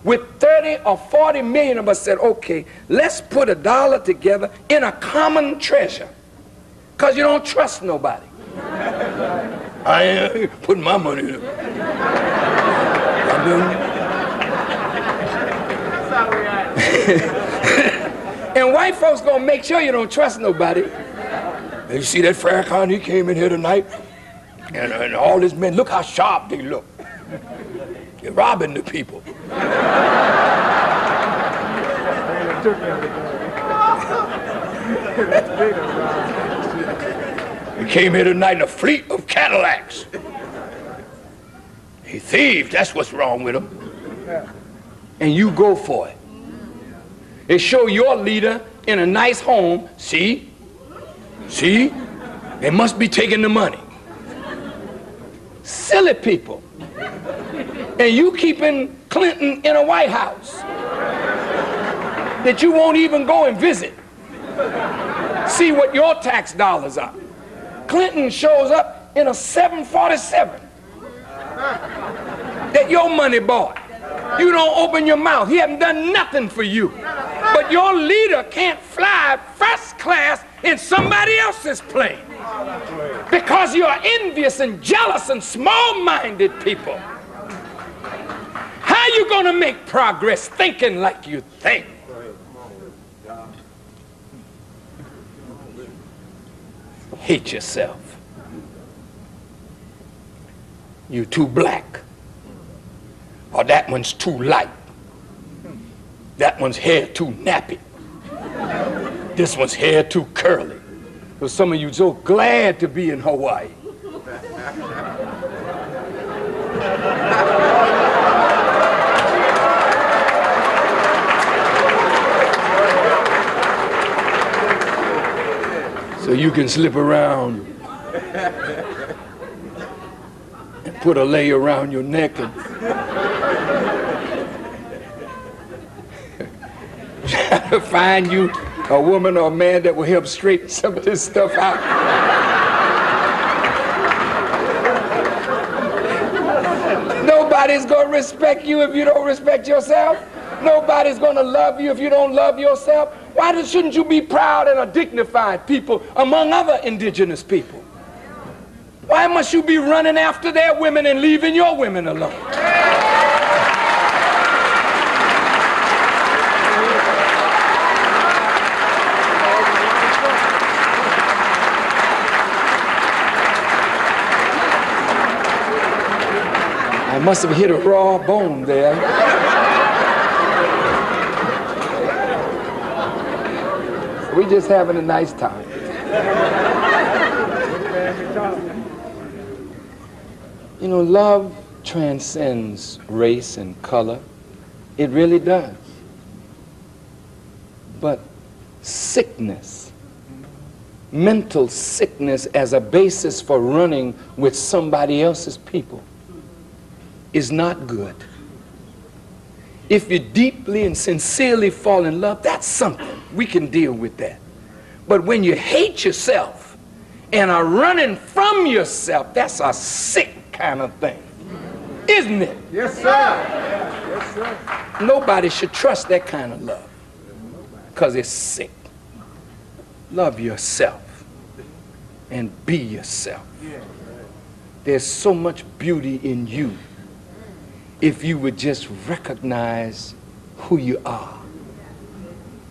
with 30 or 40 million of us said, okay, let's put $1 together in a common treasure. Because you don't trust nobody. I ain't putting my money in it. And white folks gonna make sure you don't trust nobody. And you see that Farrakhan, he came in here tonight, and all his men, look how sharp they look. They're robbing the people. He came here tonight in a fleet of Cadillacs. He thieves, that's what's wrong with him. And you go for it. They show your leader in a nice home, see, they must be taking the money. Silly people. And you keeping Clinton in a White House that you won't even go and visit. See what your tax dollars are. Clinton shows up in a 747 that your money bought. You don't open your mouth. He hasn't done nothing for you. But your leader can't fly first class in somebody else's plane because you're envious and jealous and small-minded people. How are you going to make progress thinking like you think? Hate yourself. You too black. Or that one's too light. That one's hair too nappy. This one's hair too curly. So some of you so glad to be in Hawaii. So you can slip around and put a layer around your neck and try to find you a woman or a man that will help straighten some of this stuff out. Nobody's going to respect you if you don't respect yourself. Nobody's going to love you if you don't love yourself. Why shouldn't you be proud and a dignified people among other indigenous people? Why must you be running after their women and leaving your women alone? I must have hit a raw bone there. We just having a nice time. You know, love transcends race and color. It really does. But sickness, mental sickness as a basis for running with somebody else's people is not good. If you deeply and sincerely fall in love, that's something. We can deal with that. But when you hate yourself and are running from yourself, that's a sick kind of thing. Isn't it? Yes, sir. Yes, sir. Nobody should trust that kind of love because it's sick. Love yourself and be yourself. There's so much beauty in you if you would just recognize who you are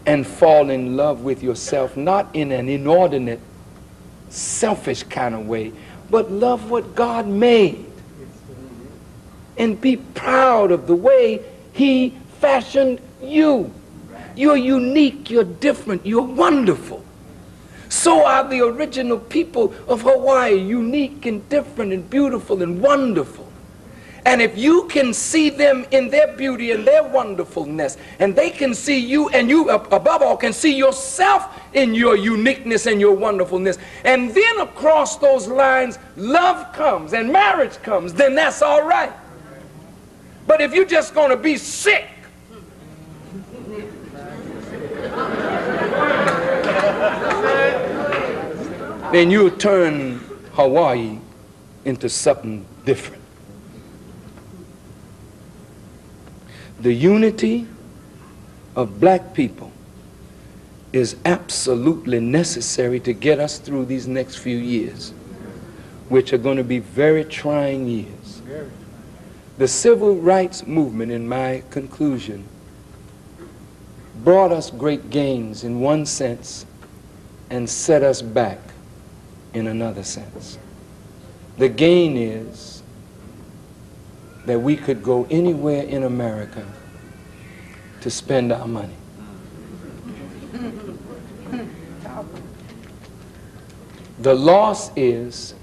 and fall in love with yourself, not in an inordinate, selfish kind of way, but love what God made and be proud of the way He fashioned you. You're unique, you're different, you're wonderful. So are the original people of Hawaii, unique and different and beautiful and wonderful. And if you can see them in their beauty and their wonderfulness, and they can see you, and you above all can see yourself in your uniqueness and your wonderfulness, and then across those lines love comes and marriage comes, then that's all right. But if you're just going to be sick, then you'll turn Hawaii into something different. The unity of black people is absolutely necessary to get us through these next few years, which are going to be very trying years. The civil rights movement, in my conclusion, brought us great gains in one sense and set us back in another sense. The gain is that we could go anywhere in America to spend our money. The loss is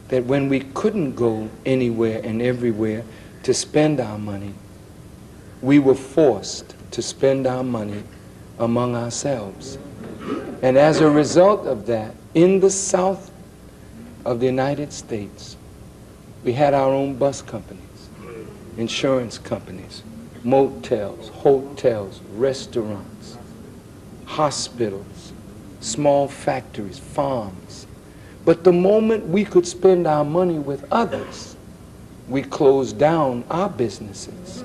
that when we couldn't go anywhere and everywhere to spend our money, we were forced to spend our money among ourselves. And as a result of that, in the South of the United States, we had our own bus companies, insurance companies, motels, hotels, restaurants, hospitals, small factories, farms. But the moment we could spend our money with others, we closed down our businesses.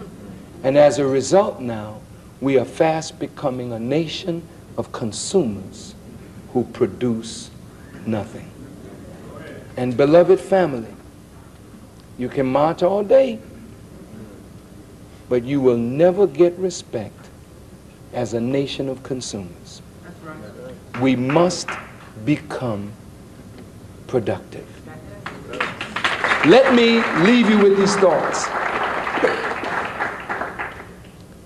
And as a result now, we are fast becoming a nation of consumers who produce nothing. And beloved family, you can march all day, but you will never get respect as a nation of consumers. We must become productive. Let me leave you with these thoughts.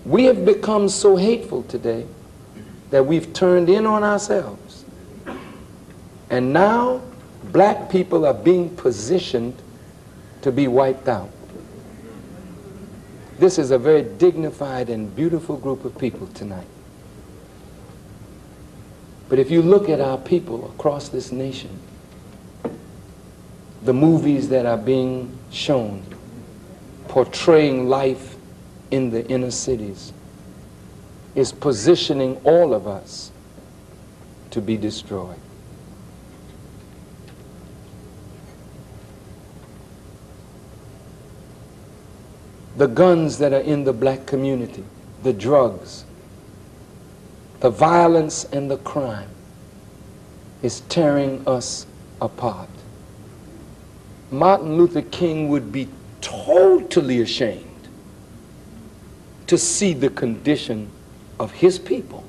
We have become so hateful today that we've turned in on ourselves. And now black people are being positioned to be wiped out. This is a very dignified and beautiful group of people tonight. But if you look at our people across this nation, the movies that are being shown portraying life in the inner cities is positioning all of us to be destroyed. The guns that are in the black community, the drugs, the violence and the crime is tearing us apart. Martin Luther King would be totally ashamed to see the condition of his people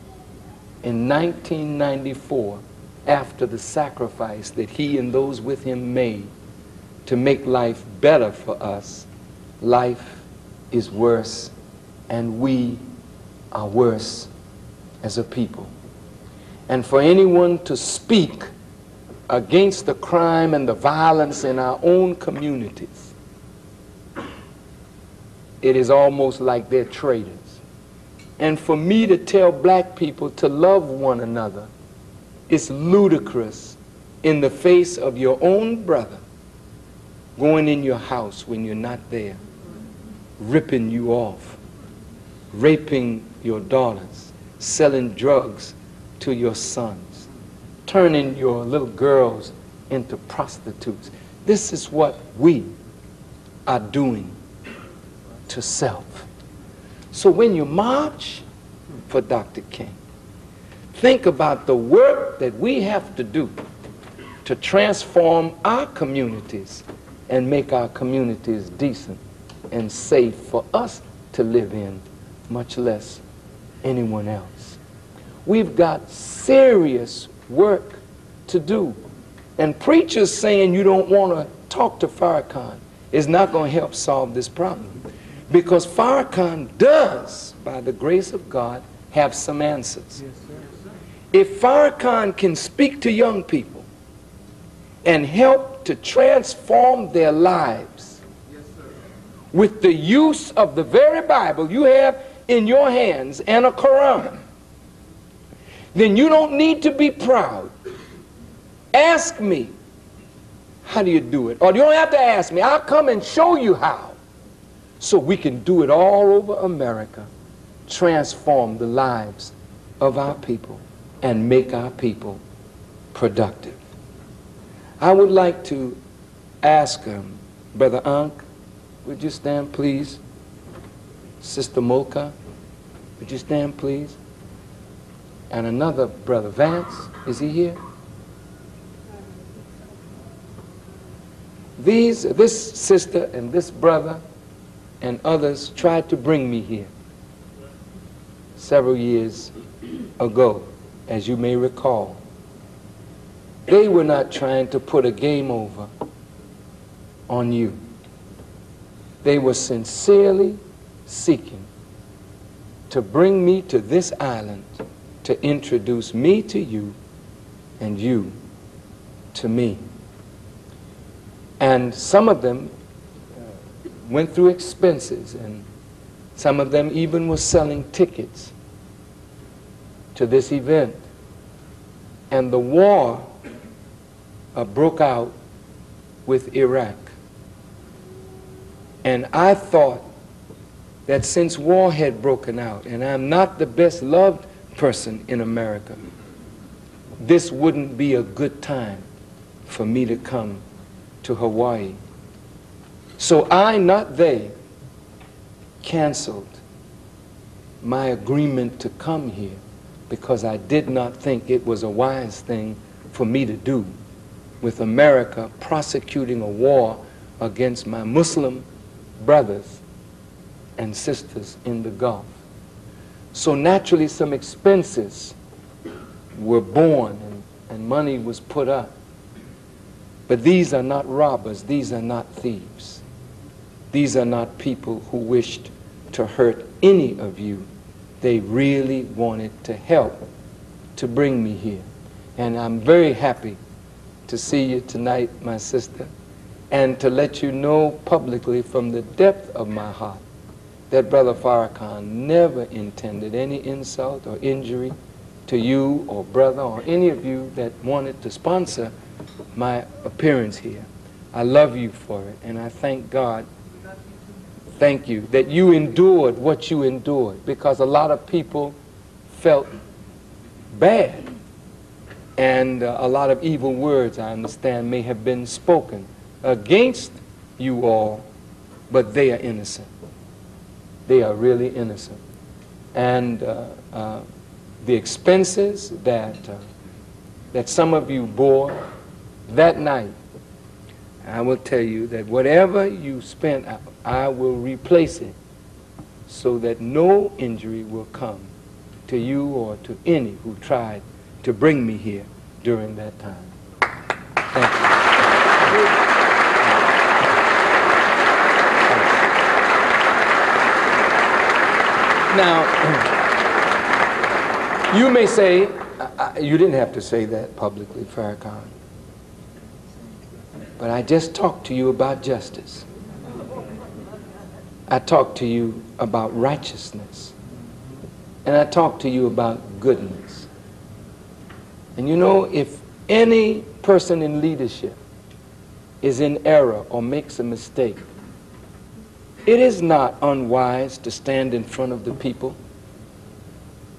in 1994 after the sacrifice that he and those with him made to make life better for us. Life is worse, and we are worse as a people. And for anyone to speak against the crime and the violence in our own communities, it is almost like they're traitors. And for me to tell black people to love one another is ludicrous in the face of your own brother going in your house when you're not there, ripping you off, raping your daughters, selling drugs to your sons, turning your little girls into prostitutes. This is what we are doing to self. So when you march for Dr. King, think about the work that we have to do to transform our communities and make our communities decent and safe for us to live in, much less anyone else. We've got serious work to do. And preachers saying you don't want to talk to Farrakhan is not going to help solve this problem. Because Farrakhan does, by the grace of God, have some answers. Yes, sir. If Farrakhan can speak to young people and help to transform their lives with the use of the very Bible you have in your hands and a Quran, then you don't need to be proud. Ask me, how do you do it? Or you don't have to ask me. I'll come and show you how. So we can do it all over America, transform the lives of our people and make our people productive. I would like to ask Brother Ankh, would you stand please? Sister Molka, would you stand please? And another brother, Vance, is he here? This sister and this brother and others tried to bring me here several years ago, as you may recall. They were not trying to put a game over on you. They were sincerely seeking to bring me to this island to introduce me to you and you to me. And some of them went through expenses, and some of them even were selling tickets to this event. And the war broke out with Iraq. And I thought that since war had broken out, and I'm not the best loved person in America, this wouldn't be a good time for me to come to Hawaii. So I, not they, canceled my agreement to come here because I did not think it was a wise thing for me to do with America prosecuting a war against my Muslim brothers and sisters in the Gulf. So naturally some expenses were born and money was put up. But these are not robbers, these are not thieves. These are not people who wished to hurt any of you. They really wanted to help to bring me here. And I'm very happy to see you tonight, my sister, and to let you know publicly from the depth of my heart that Brother Farrakhan never intended any insult or injury to you or brother or any of you that wanted to sponsor my appearance here. I love you for it, and I thank God, thank you, that you endured what you endured, because a lot of people felt bad, and a lot of evil words, I understand, may have been spoken against you all, but they are innocent. They are really innocent. And the expenses that some of you bore that night, I will tell you that whatever you spent, I will replace it so that no injury will come to you or to any who tried to bring me here during that time. Thank you. Now, you may say, you didn't have to say that publicly, Farrakhan, but I just talked to you about justice. I talked to you about righteousness. And I talked to you about goodness. And you know, if any person in leadership is in error or makes a mistake, it is not unwise to stand in front of the people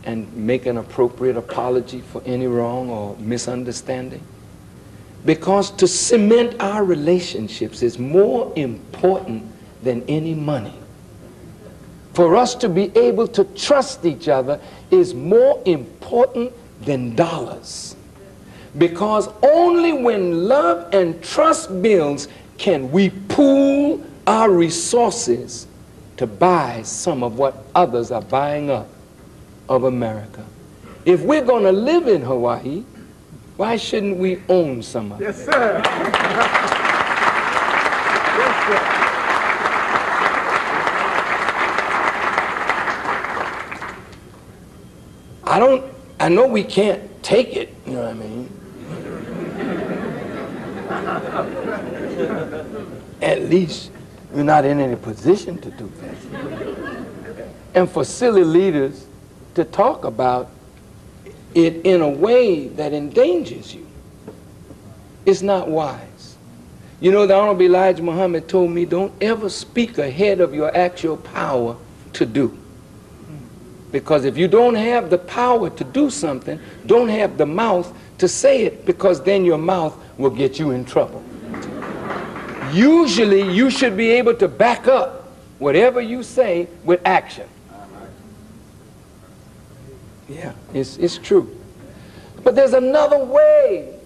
and make an appropriate apology for any wrong or misunderstanding. Because to cement our relationships is more important than any money. For us to be able to trust each other is more important than dollars. Because only when love and trust builds can we pool our resources to buy some of what others are buying up of America. If we're going to live in Hawaii, why shouldn't we own some of it? Yes, sir. Yes, sir. I know we can't take it, you know what I mean? At least we're not in any position to do that. And for silly leaders to talk about it in a way that endangers you, it's not wise. You know, the Honorable Elijah Muhammad told me, don't ever speak ahead of your actual power to do. Because if you don't have the power to do something, don't have the mouth to say it, because then your mouth will get you in trouble. Usually, you should be able to back up whatever you say with action. Yeah, it's true. But there's another way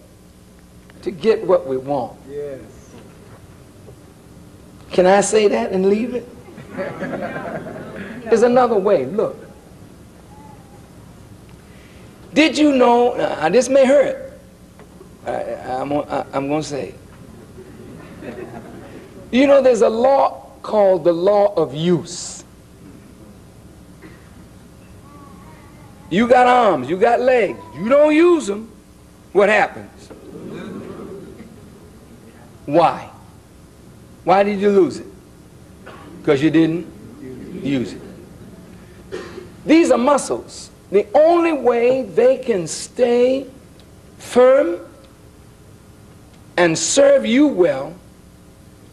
to get what we want. Yes. Can I say that and leave it? There's another way. Look. Did you know, now this may hurt, I'm going to say, you know, there's a law called the law of use. You got arms, you got legs, you don't use them, what happens? Why? Why did you lose it? Because you didn't use it. These are muscles. The only way they can stay firm and serve you well,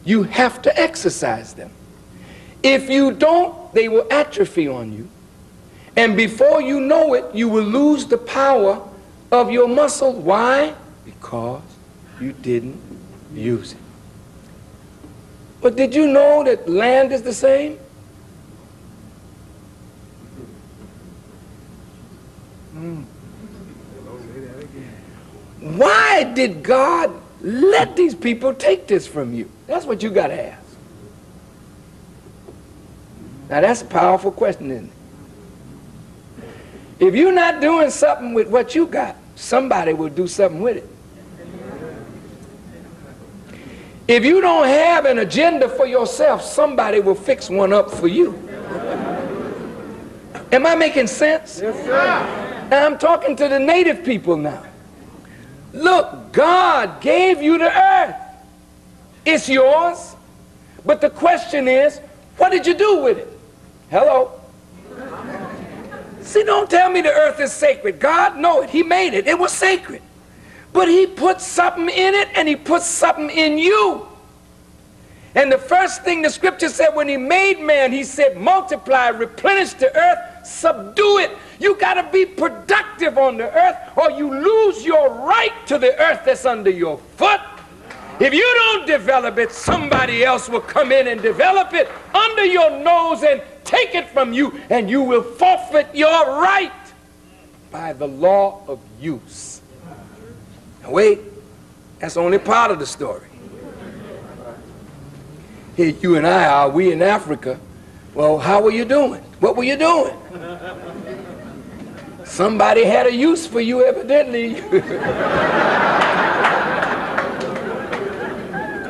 you have to exercise them. If you don't, they will atrophy on you. And before you know it, you will lose the power of your muscle. Why? Because you didn't use it. But did you know that land is the same? Why did God let these people take this from you? That's what you got to ask. Now that's a powerful question, isn't it? If you're not doing something with what you got, somebody will do something with it. If you don't have an agenda for yourself, somebody will fix one up for you. Am I making sense? Yes, sir. Now I'm talking to the native people now. Look, God gave you the earth. It's yours. But the question is, what did you do with it? Hello? See, don't tell me the earth is sacred. God knows it. He made it. It was sacred. But he put something in it, and he put something in you. And the first thing the scripture said when he made man, he said, multiply, replenish the earth, subdue it. You got to be productive on the earth, or you lose your right to the earth that's under your foot. If you don't develop it, somebody else will come in and develop it under your nose and take it from you, and you will forfeit your right by the law of use. Now wait, that's only part of the story. Here you and I are, we in Africa. Well, how were you doing? What were you doing? Somebody had a use for you, evidently.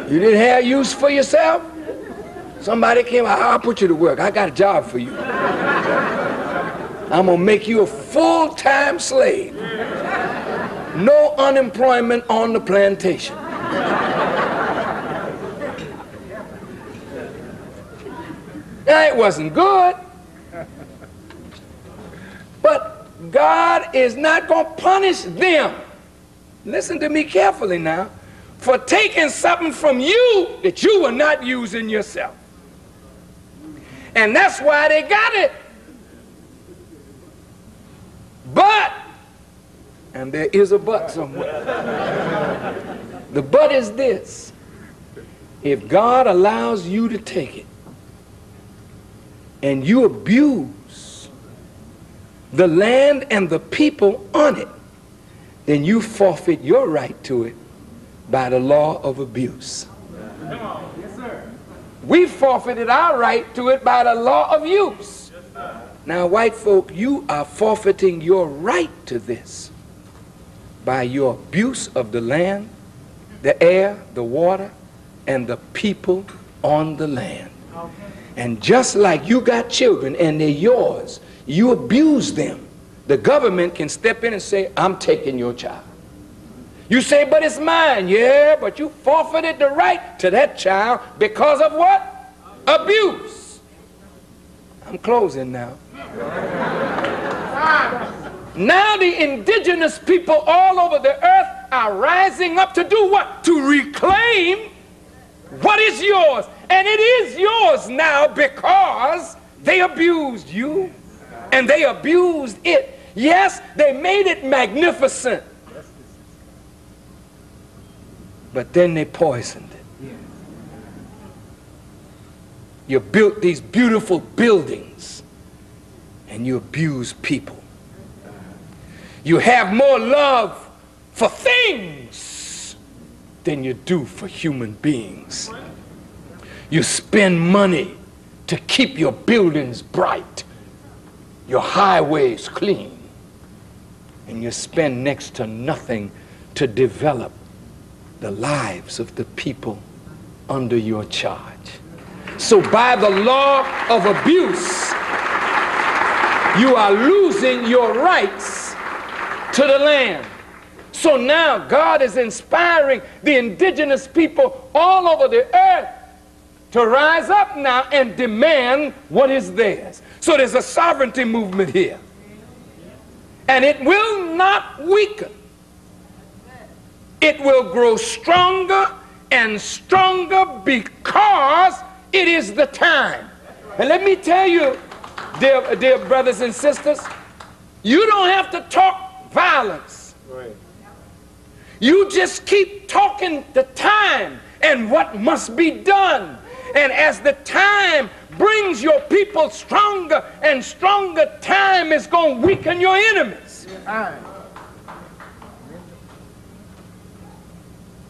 You didn't have use for yourself? Somebody came, I'll put you to work. I got a job for you. I'm going to make you a full-time slave. No unemployment on the plantation. Now, it wasn't good. But God is not going to punish them. Listen to me carefully now. For taking something from you that you were not using yourself. And that's why they got it. But, and there is a but somewhere. The but is this. If God allows you to take it, and you abuse the land and the people on it, then you forfeit your right to it by the law of abuse. Come on. Yes, sir. We forfeited our right to it by the law of use. Yes, now, white folk, you are forfeiting your right to this by your abuse of the land, the air, the water, and the people on the land. Okay. And just like you got children and they're yours, you abuse them, the government can step in and say, I'm taking your child. You say, but it's mine. Yeah, but you forfeited the right to that child because of what? Abuse. I'm closing now. Now the indigenous people all over the earth are rising up to do what? To reclaim what is yours. And it is yours now because they abused you and they abused it. Yes, they made it magnificent. But then they poisoned it. You built these beautiful buildings and you abuse people. You have more love for things than you do for human beings. You spend money to keep your buildings bright, your highways clean, and you spend next to nothing to develop the lives of the people under your charge. So by the law of abuse, you are losing your rights to the land. So now God is inspiring the indigenous people all over the earth to rise up now and demand what is theirs. So there's a sovereignty movement here. And it will not weaken. It will grow stronger and stronger because it is the time. And let me tell you, dear brothers and sisters, you don't have to talk violence. You just keep talking the time and what must be done. And as the time brings your people stronger and stronger, time is going to weaken your enemies.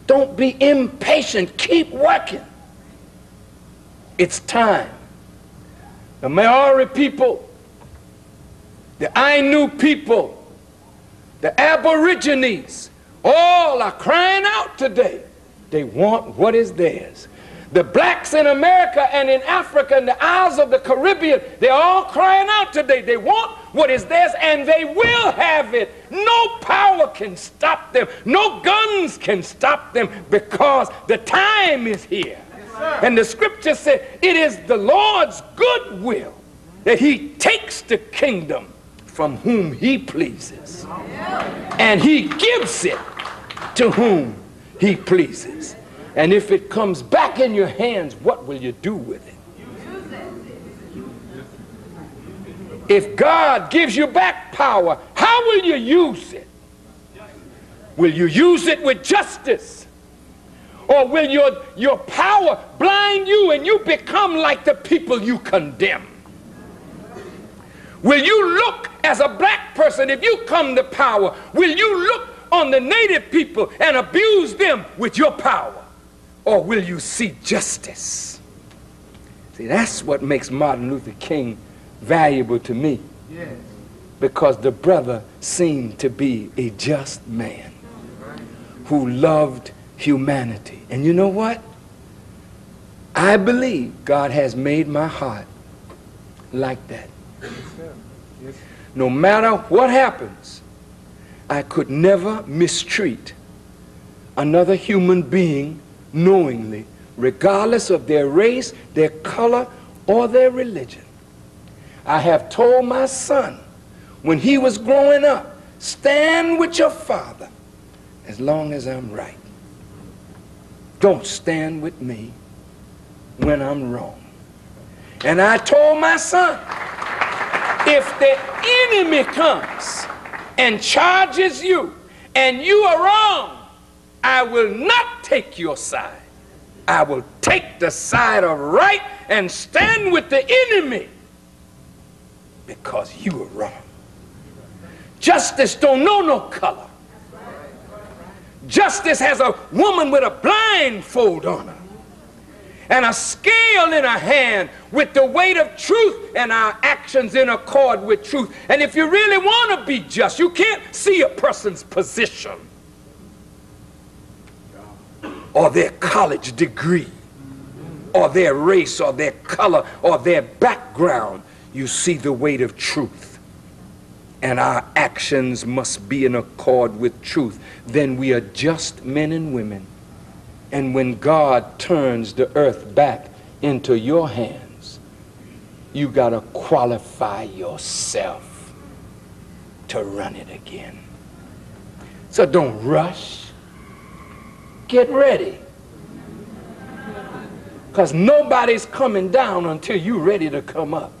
Don't be impatient. Keep working. It's time. The Maori people, the Ainu people, the Aborigines, all are crying out today. They want what is theirs. The blacks in America and in Africa and the Isles of the Caribbean, they're all crying out today. They want what is theirs, and they will have it. No power can stop them. No guns can stop them, because the time is here. And the scripture said it is the Lord's good will that he takes the kingdom from whom he pleases, and he gives it to whom he pleases. And if it comes back in your hands, what will you do with it? If God gives you back power, how will you use it? Will you use it with justice? Or will your power blind you and you become like the people you condemn? Will you look as a black person, if you come to power, will you look on the native people and abuse them with your power? Or will you see justice? See, that's what makes Martin Luther King valuable to me. Yes. Because the brother seemed to be a just man who loved humanity. And you know what? I believe God has made my heart like that. No matter what happens, I could never mistreat another human being knowingly, regardless of their race, their color, or their religion. I have told my son when he was growing up, stand with your father as long as I'm right. Don't stand with me when I'm wrong. And I told my son, if the enemy comes and charges you and you are wrong, I will not take your side. I will take the side of right and stand with the enemy because you are wrong. Justice don't know no color. Justice has a woman with a blindfold on her and a scale in her hand with the weight of truth and our actions in accord with truth. And if you really want to be just, you can't see a person's position or their college degree or their race or their color or their background. You see the weight of truth, and our actions must be in accord with truth. Then we are just men and women. And when God turns the earth back into your hands, you got to qualify yourself to run it again. So don't rush. Get ready. Because nobody's coming down until you're ready to come up.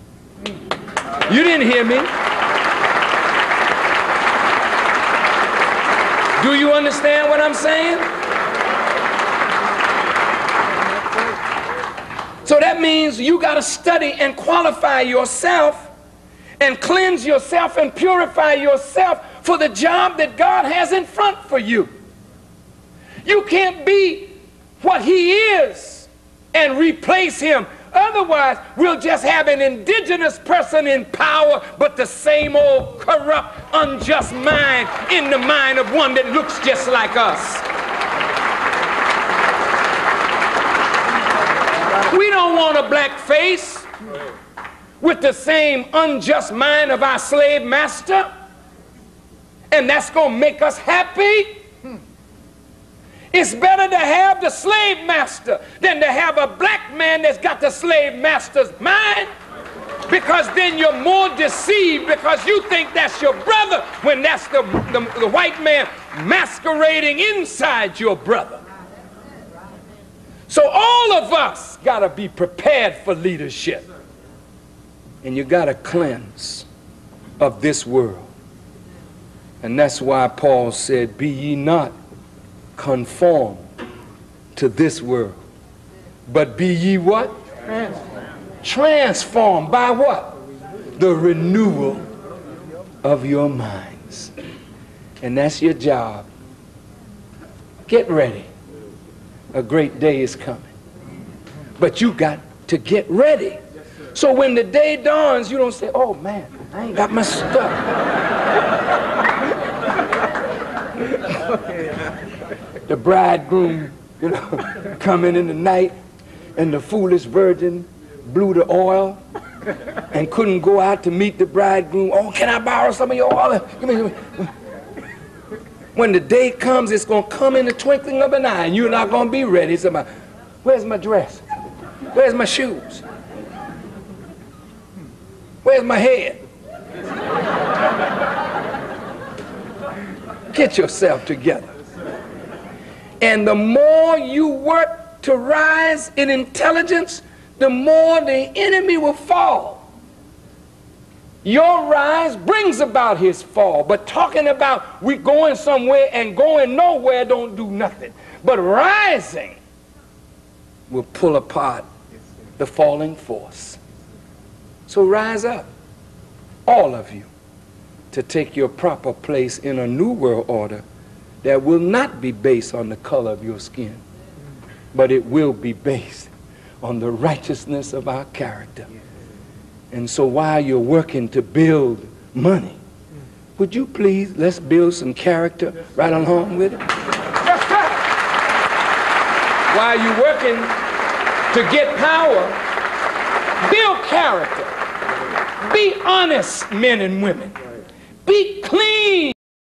You didn't hear me. Do you understand what I'm saying? So that means you got to study and qualify yourself and cleanse yourself and purify yourself for the job that God has in front for you. You can't be what he is and replace him. Otherwise, we'll just have an indigenous person in power, but the same old corrupt, unjust mind in the mind of one that looks just like us. We don't want a black face with the same unjust mind of our slave master, and that's going to make us happy. It's better to have the slave master than to have a black man that's got the slave master's mind, because then you're more deceived because you think that's your brother when that's the white man masquerading inside your brother. So all of us got to be prepared for leadership. And you got to cleanse of this world. And that's why Paul said, be ye not conformed to this world, but be ye what? Transformed by what? The renewal of your minds. And that's your job. Get ready. A great day is coming. But you got to get ready. So when the day dawns, you don't say, oh man, I ain't got my stuff. The bridegroom, coming in the night, and the foolish virgin blew the oil and couldn't go out to meet the bridegroom. Oh, can I borrow some of your oil? Give me. When the day comes, it's going to come in the twinkling of an eye, and you're not going to be ready. It's about, where's my dress? Where's my shoes? Where's my head? Get yourself together. And the more you work to rise in intelligence, the more the enemy will fall. Your rise brings about his fall. But talking about we going somewhere and going nowhere don't do nothing. But rising will pull apart the falling force. So rise up, all of you, to take your proper place in a new world order that will not be based on the color of your skin, but it will be based on the righteousness of our character. And so while you're working to build money, would you please, let's build some character right along with it? While you're working to get power, build character. Be honest, men and women. Be clean.